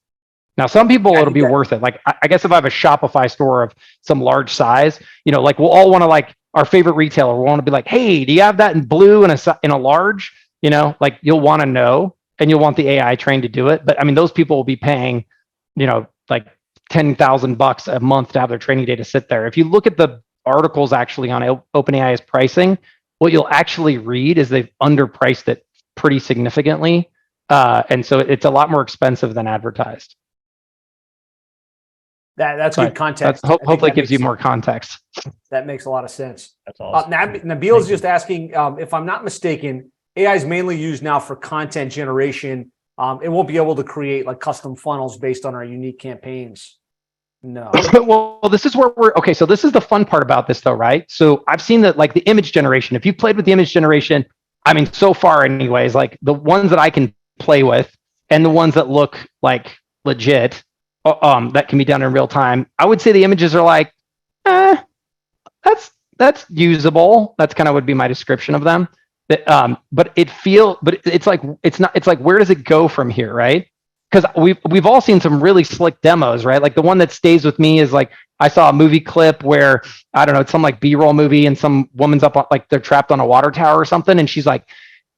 Now, some people, it'll be worth it. Like, I guess if I have a Shopify store of some large size, like we'll all want to, like, our favorite retailer will want to be like, hey, do you have that in blue and in a large? Like, you'll want to know, and you'll want the AI trained to do it. But I mean, those people will be paying, like $10,000 a month to have their training data sit there. If you look at the articles actually on OpenAI's pricing, what you'll actually read is they've underpriced it pretty significantly. And so it's a lot more expensive than advertised. That's good context. Hopefully it gives you more context. That makes a lot of sense. That's awesome. Nabil's just asking, if I'm not mistaken, AI is mainly used now for content generation. It won't be able to create like custom funnels based on our unique campaigns. No. Well, this is where okay. So this is the fun part about this, though, right? So I've seen that, like, the image generation. If you've played with the image generation, I mean, so far, anyways, like the ones that I can play with and the ones that look like legit, that can be done in real time, I would say the images are like, that's usable. That's kind of would be my description of them. But it's like, where does it go from here, right? Because we've all seen some really slick demos, right? Like the one that stays with me is like, I saw a movie clip where, I don't know, it's some like B-roll movie, and some woman's up, like they're trapped on a water tower or something, and she's like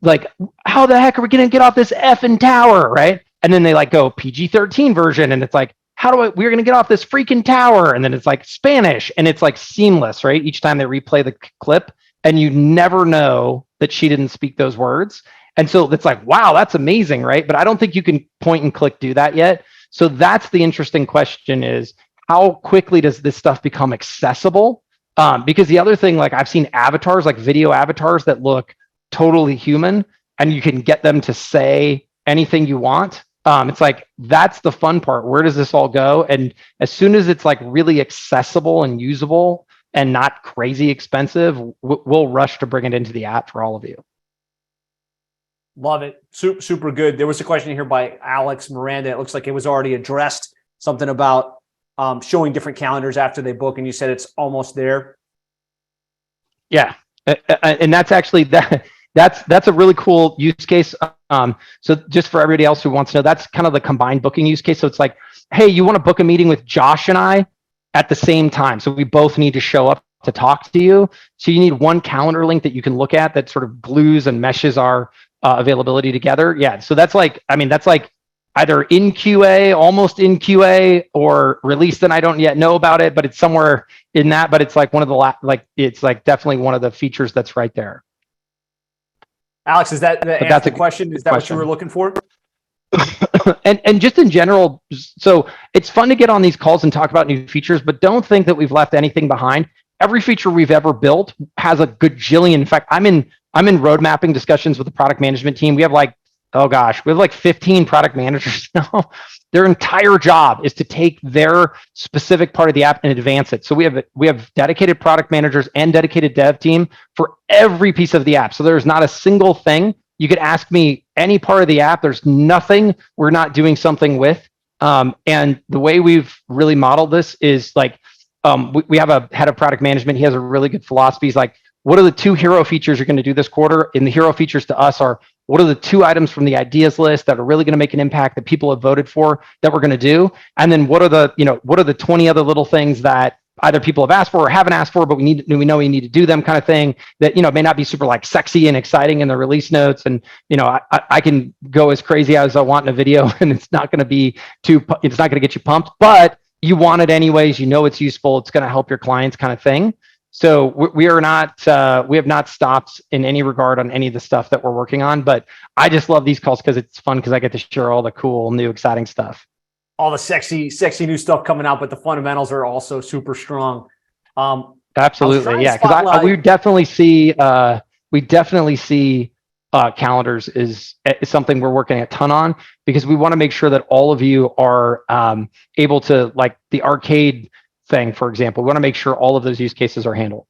like, how the heck are we going to get off this effing tower, right? And then they like go PG-13 version, and it's like, we're going to get off this freaking tower. And then it's like Spanish, and it's like seamless, right? Each time they replay the clip, and you never know that she didn't speak those words. And so it's like, wow, that's amazing, right? But I don't think you can point and click do that yet. So that's the interesting question, is how quickly does this stuff become accessible? Because the other thing, like I've seen avatars, like video avatars that look totally human, and you can get them to say anything you want. It's like, that's the fun part. Where does this all go? And as soon as it's like really accessible and usable and not crazy expensive, we'll rush to bring it into the app for all of you. Love it. Super good. There was a question here by Alex Miranda. It looks like it was already addressed. Something about showing different calendars after they book, and you said it's almost there. Yeah, and that's actually that's a really cool use case. So just for everybody else who wants to know, that's kind of the combined booking use case. So it's like, hey, you want to book a meeting with Josh and I at the same time. So we both need to show up to talk to you. So you need one calendar link that you can look at that sort of glues and meshes our availability together. Yeah. So that's like, that's like either in QA, almost in QA, or released and I don't yet know about it, but it's somewhere in that. But it's like one of the it's like definitely one of the features that's right there. Alex, is that the question? Is that what you were looking for? and just in general, so it's fun to get on these calls and talk about new features, but don't think that we've left anything behind. Every feature we've ever built has a gajillion. In fact, I'm in road mapping discussions with the product management team. We have like 15 product managers now. Their entire job is to take their specific part of the app and advance it. So we have dedicated product managers and dedicated dev team for every piece of the app. So there's not a single thing. You could ask me any part of the app. There's nothing we're not doing something with. And the way we've really modeled this is like, we have a head of product management. He has a really good philosophy. He's like, what are the 2 hero features you're going to do this quarter? And the hero features to us are, what are the 2 items from the ideas list that are really going to make an impact that people have voted for that we're going to do? And then what are the 20 other little things that either people have asked for or haven't asked for, but we know we need to do them, kind of thing, that, may not be super like sexy and exciting in the release notes. And, I can go as crazy as I want in a video, and it's not going to get you pumped, but you want it anyways. It's useful. It's going to help your clients, kind of thing. So we have not stopped in any regard on any of the stuff that we're working on, but I just love these calls because it's fun, because I get to share all the cool, new, exciting stuff. All the sexy new stuff coming out, but the fundamentals are also super strong. Absolutely. Yeah. Because we definitely see calendars is something we're working a ton on, because we want to make sure that all of you are able to, like the arcade thing, for example, we want to make sure all of those use cases are handled.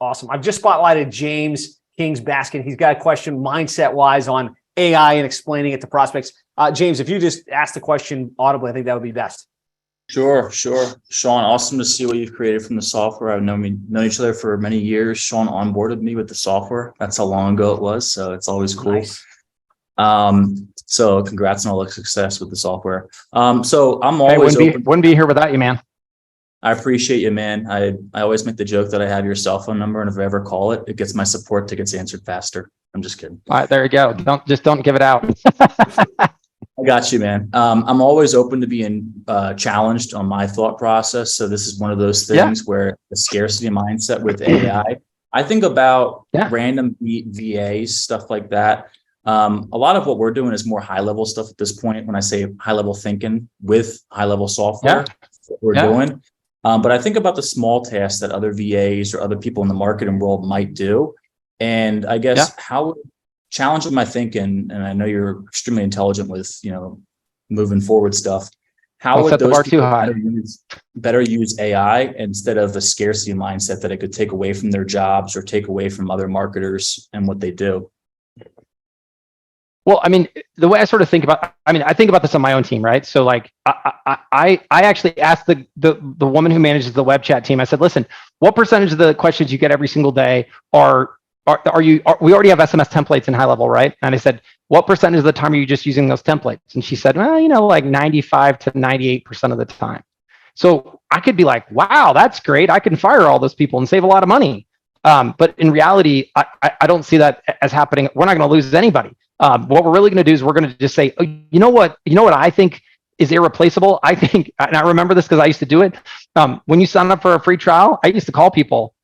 Awesome. I've just spotlighted James King's Basket. He's got a question mindset wise on AI and explaining it to prospects. James, if you just ask the question audibly, I think that would be best. Sure. Shaun, awesome to see what you've created from the software. I've known each other for many years. Shaun onboarded me with the software. That's how long ago it was. So it's always cool. Nice. So congrats on all the success with the software. So I'm always wouldn't be here without you, man. I appreciate you, man. I always make the joke that I have your cell phone number, and if I ever call it, it gets my support tickets answered faster. I'm just kidding. All right, there you go. Don't give it out. I got you, man. I'm always open to being challenged on my thought process. So this is one of those things where the scarcity mindset with AI. I think about random VAs, stuff like that. A lot of what we're doing is more high level stuff at this point. When I say high level thinking with high level software, that's what we're doing. But I think about the small tasks that other VAs or other people in the marketing world might do. And I guess how challenging my thinking, and I know you're extremely intelligent with, moving forward stuff. How would those people better use AI instead of the scarcity mindset that it could take away from their jobs or take away from other marketers and what they do? Well, the way I sort of think about, I think about this on my own team, right? So like, I actually asked the woman who manages the web chat team, I said, listen, what percentage of the questions you get every single day we already have SMS templates in HighLevel, right? And I said, what percentage of the time are you just using those templates? And she said, well, like 95 to 98% of the time. So I could be like, wow, that's great. I can fire all those people and save a lot of money. But in reality, I don't see that as happening. We're not going to lose anybody. What we're really going to do is we're going to just say, oh, you know what I think is irreplaceable? I think, and I remember this because I used to do it. When you sign up for a free trial, I used to call people,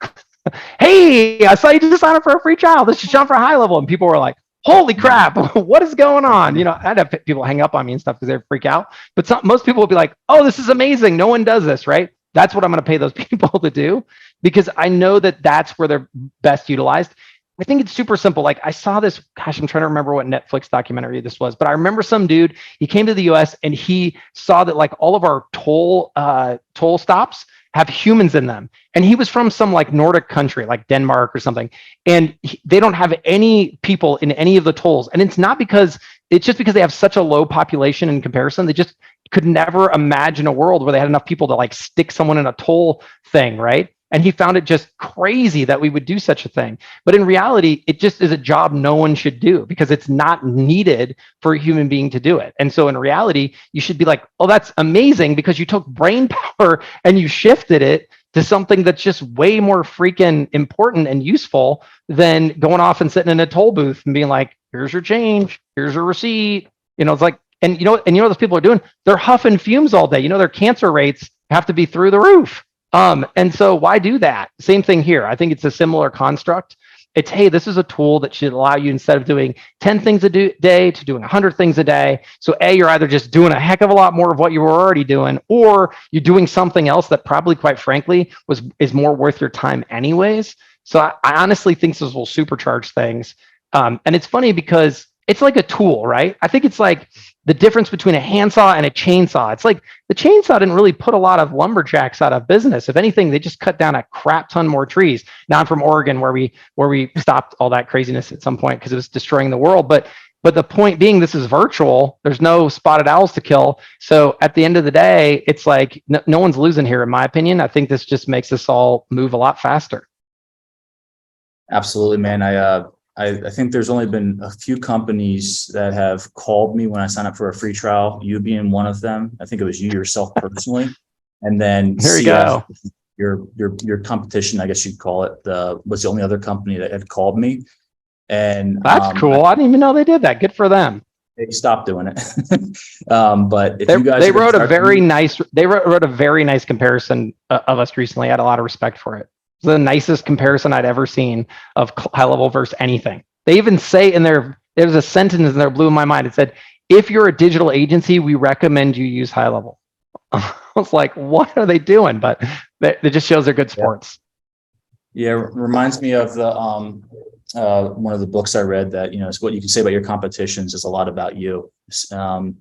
hey, I saw you just sign up for a free trial. This is Shaun for HighLevel. And people were like, holy crap, what is going on? I'd have people hang up on me and stuff because they'd freak out. But most people would be like, oh, this is amazing. No one does this, right? That's what I'm going to pay those people to do, because I know that that's where they're best utilized. I think it's super simple. Like I saw this, gosh, I'm trying to remember what Netflix documentary this was, but I remember some dude, he came to the US and he saw that like all of our toll stops have humans in them. And he was from some like Nordic country, like Denmark or something. And they don't have any people in any of the tolls. And it's just because they have such a low population in comparison. They just could never imagine a world where they had enough people to like stick someone in a toll thing, right? And he found it just crazy that we would do such a thing. But in reality, it just is a job no one should do because it's not needed for a human being to do it. And so in reality, you should be like, oh, that's amazing because you took brain power and you shifted it to something that's just way more freaking important and useful than going off and sitting in a toll booth and being like, here's your change, here's your receipt. It's like, and you know what those people are doing? They're huffing fumes all day. Their cancer rates have to be through the roof. And so why do that? Same thing here. I think it's a similar construct. It's, hey, this is a tool that should allow you, instead of doing 10 things a day, to doing 100 things a day. So you're either just doing a heck of a lot more of what you were already doing, or you're doing something else that probably, quite frankly, is more worth your time anyways. So I honestly think this will supercharge things. And it's funny because it's like a tool, right? I think it's like the difference between a handsaw and a chainsaw. It's like the chainsaw didn't really put a lot of lumberjacks out of business. If anything, they just cut down a crap ton more trees. Now I'm from Oregon, where we stopped all that craziness at some point because it was destroying the world. But the point being, this is virtual. There's no spotted owls to kill. So at the end of the day, it's like no one's losing here, in my opinion. I think this just makes us all move a lot faster. Absolutely, man. I think there's only been a few companies that have called me when I signed up for a free trial, you being one of them. I think it was you yourself personally. And then there you go. Your competition, I guess you'd call it, was the only other company that had called me. And that's cool. I didn't even know they did that. Good for them. They stopped doing it. But if you guys they wrote a very nice comparison of us recently. I had a lot of respect for it. The nicest comparison I'd ever seen of HighLevel versus anything. They even say there's a sentence in there blew my mind. It said, if you're a digital agency, we recommend you use HighLevel. I was like, what are they doing? But it just shows they're good sports. Yeah, reminds me of the one of the books I read that, it's what you can say about your competitions is a lot about you. Also,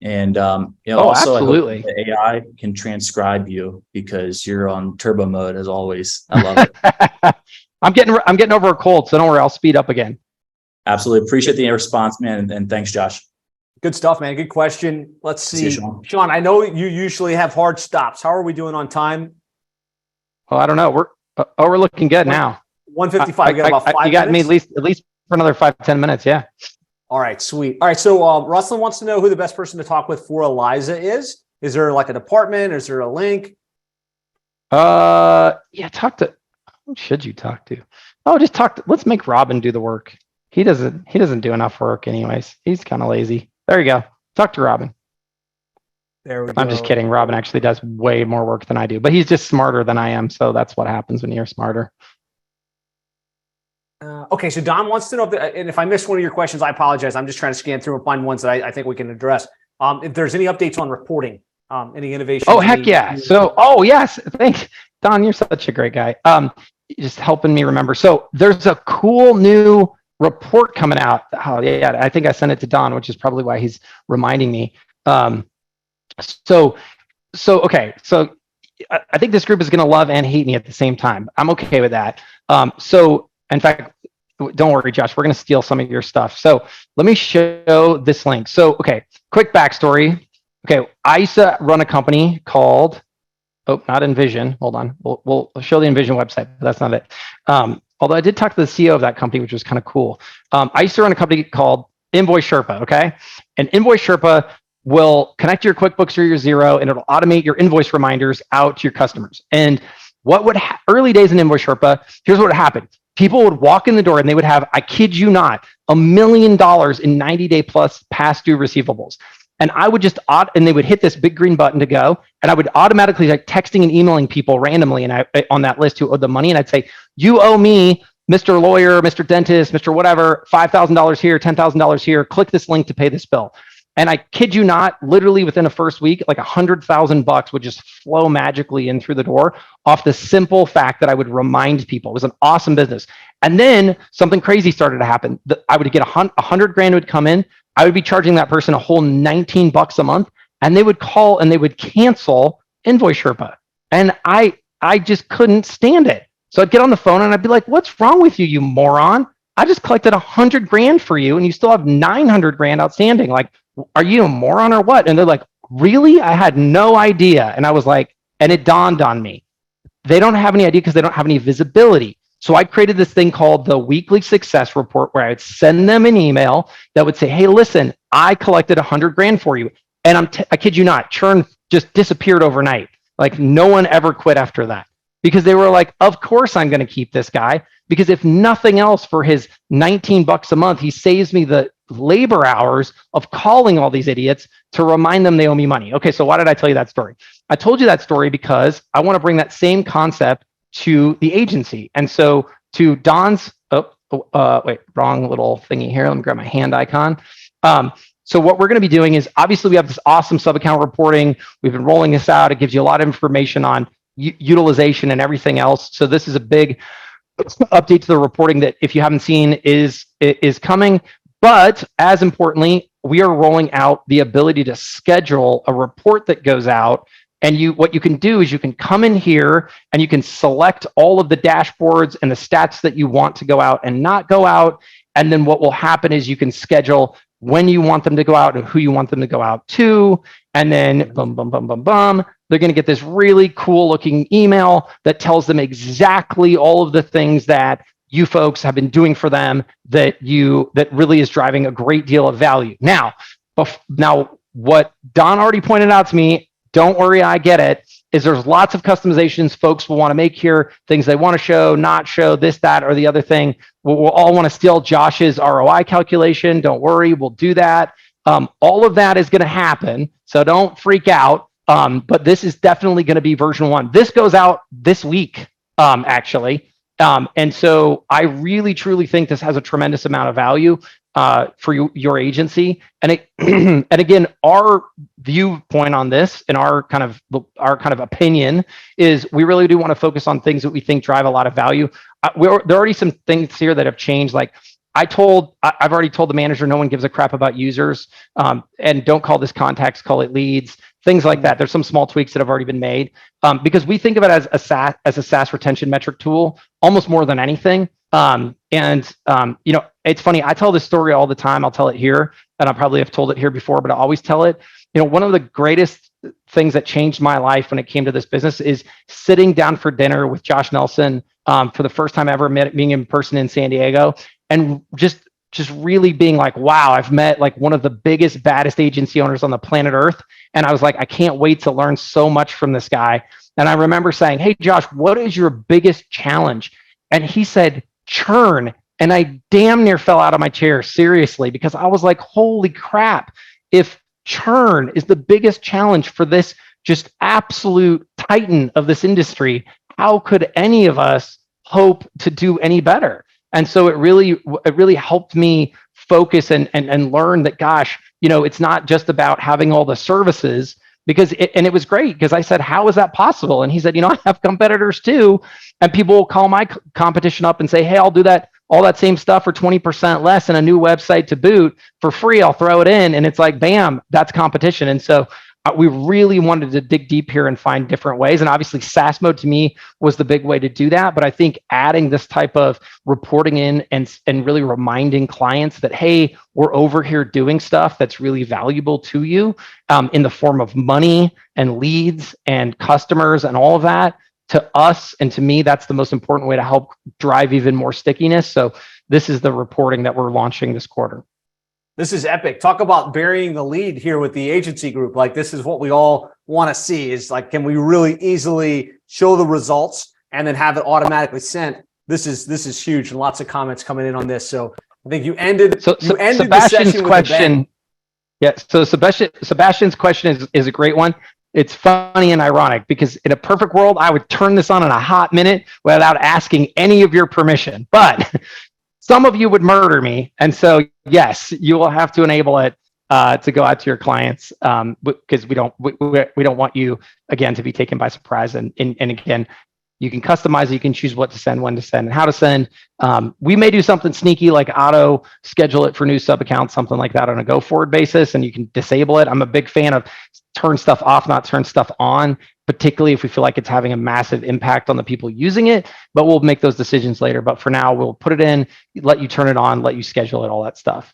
absolutely. I hope the AI can transcribe you because you're on turbo mode as always. I love it. I'm getting over a cold, so don't worry, I'll speed up again. Absolutely. Appreciate the response, man. And thanks, Josh. Good stuff, man. Good question. Let's see. See you, Shaun, I know you usually have hard stops. How are we doing on time? Oh, I don't know. We're looking good now. 155. You got about 5 minutes? You got me at least for another 5-10 minutes. Yeah. All right, sweet. All right, so Ruslan wants to know who the best person to talk with for Eliza is. Is there like a department? Is there a link? Yeah, who should you talk to? Oh, let's make Robin do the work. He doesn't do enough work anyways. He's kind of lazy. There you go. Talk to Robin. There we go. I'm just kidding. Robin actually does way more work than I do, but he's just smarter than I am. So that's what happens when you're smarter. Okay, so Don wants to know and if I missed one of your questions, I apologize. I'm just trying to scan through and find ones that I think we can address. If there's any updates on reporting, any innovation. Oh, heck yeah. So, yes. Thanks, Don. You're such a great guy. Just helping me remember. So there's a cool new report coming out. Oh, yeah. I think I sent it to Don, which is probably why he's reminding me. Okay. So I think this group is going to love and hate me at the same time. I'm okay with that. In fact, don't worry, Josh, we're going to steal some of your stuff. So let me show this link. So, okay, quick backstory. Okay, I used to run a company called, not Envision. Hold on. We'll show the Envision website, but that's not it. Although I did talk to the CEO of that company, which was kind of cool. I used to run a company called Invoice Sherpa, okay? And Invoice Sherpa will connect your QuickBooks or your Xero, and it'll automate your invoice reminders out to your customers. And early days in Invoice Sherpa, here's what happened. People would walk in the door and they would have, I kid you not, $1 million in 90-day plus past due receivables. And I would and they would hit this big green button to go. And I would automatically like texting and emailing people randomly and on that list who owed the money. And I'd say, you owe me, Mr. Lawyer, Mr. Dentist, Mr. Whatever, $5,000 here, $10,000 here, click this link to pay this bill. And I kid you not, literally within a first week, like $100,000 would just flow magically in through the door off the simple fact that I would remind people. It was an awesome business. And then something crazy started to happen. I would get $100,000 would come in. I would be charging that person a whole $19 a month, and they would call and they would cancel Invoice Sherpa. And I just couldn't stand it. So I'd get on the phone and I'd be like, what's wrong with you, you moron? I just collected $100,000 for you and you still have $900,000 outstanding. Like, are you a moron or what? And they're like, really? I had no idea. And I was like, and it dawned on me. They don't have any idea because they don't have any visibility. So I created this thing called the weekly success report where I would send them an email that would say, hey, listen, I collected $100,000 for you. And I kid you not, churn just disappeared overnight. Like no one ever quit after that because they were like, of course I'm going to keep this guy because if nothing else for his $19 a month, he saves me the labor hours of calling all these idiots to remind them they owe me money. Okay, so why did I tell you that story? I told you that story because I want to bring that same concept to the agency. And so to Don's, wrong little thingy here. Let me grab my hand icon. So what we're going to be doing is obviously we have this awesome sub-account reporting. We've been rolling this out. It gives you a lot of information on utilization and everything else. So this is a big update to the reporting that if you haven't seen is coming. But as importantly, we are rolling out the ability to schedule a report that goes out. And what you can do is you can come in here and you can select all of the dashboards and the stats that you want to go out and not go out. And then what will happen is you can schedule when you want them to go out and who you want them to go out to. And then boom, boom, boom, boom, boom. They're going to get this really cool looking email that tells them exactly all of the things that you folks have been doing for them that really is driving a great deal of value. Now what Don already pointed out to me, don't worry, I get it, is there's lots of customizations folks will want to make here, things they want to show, not show, this, that, or the other thing. We'll all want to steal Josh's ROI calculation. Don't worry, we'll do that. All of that is going to happen, so don't freak out. But this is definitely going to be version 1. This goes out this week, actually. And so I really, truly think this has a tremendous amount of value for your agency. And and again, our viewpoint on this and our kind of opinion is we really do want to focus on things that we think drive a lot of value. There are already some things here that have changed. Like I've already told the manager no one gives a crap about users, and don't call this contacts, call it leads, things like that. There's some small tweaks that have already been made because we think of it as a SaaS retention metric tool almost more than anything. It's funny. I tell this story all the time. I'll tell it here, and I probably have told it here before, but I always tell it. One of the greatest things that changed my life when it came to this business is sitting down for dinner with Josh Nelson for the first time ever meeting in person in San Diego, and just really being like, wow, I've met like one of the biggest, baddest agency owners on the planet Earth. And I was like, I can't wait to learn so much from this guy. And I remember saying, hey, Josh, what is your biggest challenge? And he said, churn. And I damn near fell out of my chair, seriously, because I was like, holy crap. If churn is the biggest challenge for this just absolute titan of this industry, how could any of us hope to do any better? And so it really helped me focus and learn that, gosh, it's not just about having all the services, because it was great because I said, how is that possible? And he said, I have competitors too. And people will call my competition up and say, hey, I'll do all that same stuff for 20% less and a new website to boot for free. I'll throw it in. And it's like, bam, that's competition. And so we really wanted to dig deep here and find different ways. And obviously SaaS mode to me was the big way to do that. But I think adding this type of reporting in and really reminding clients that, hey, we're over here doing stuff that's really valuable to you in the form of money and leads and customers and all of that, to us and to me, that's the most important way to help drive even more stickiness. So this is the reporting that we're launching this quarter. This is epic. Talk about burying the lead here with the agency group. Like, this is what we all want to see, is like, can we really easily show the results, and then have it automatically sent. This is huge, and lots of comments coming in on this. So I think you ended Sebastian's the session question. with Yeah. So Sebastian's question is a great one. It's funny and ironic because in a perfect world, I would turn this on in a hot minute without asking any of your permission. But some of you would murder me, and so yes, you will have to enable it to go out to your clients because we don't want you again to be taken by surprise. And again, you can customize it. You can choose what to send, when to send, and how to send. We may do something sneaky like auto schedule it for new sub accounts, something like that on a go forward basis, and you can disable it. I'm a big fan of turn stuff off, not turn stuff on, particularly if we feel like it's having a massive impact on the people using it, but we'll make those decisions later. But for now, we'll put it in, let you turn it on, let you schedule it, all that stuff.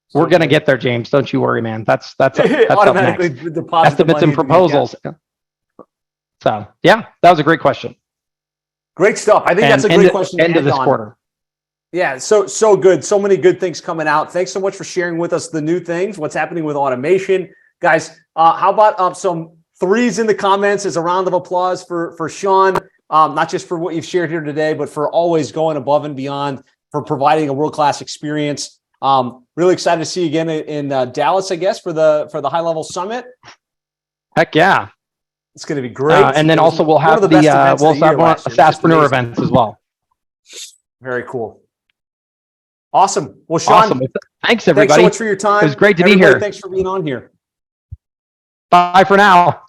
So we're going to get there, James. Don't you worry, man. That's automatically deposit estimates and proposals. So yeah, that was a great question. Great stuff. I think that's a great question. End of this quarter. Yeah, so good. So many good things coming out. Thanks so much for sharing with us the new things, what's happening with automation. Guys, how about some threes in the comments as a round of applause for Shaun, not just for what you've shared here today, but for always going above and beyond for providing a world-class experience. Really excited to see you again in Dallas, I guess, for the HighLevel Summit. Heck yeah. It's going to be great. And then also we'll have we'll have SaaSpreneur events as well. Very cool. Awesome. Well, Shaun, awesome. Thanks everybody. Thanks so much for your time. It was great to be here. Thanks for being on here. Bye for now.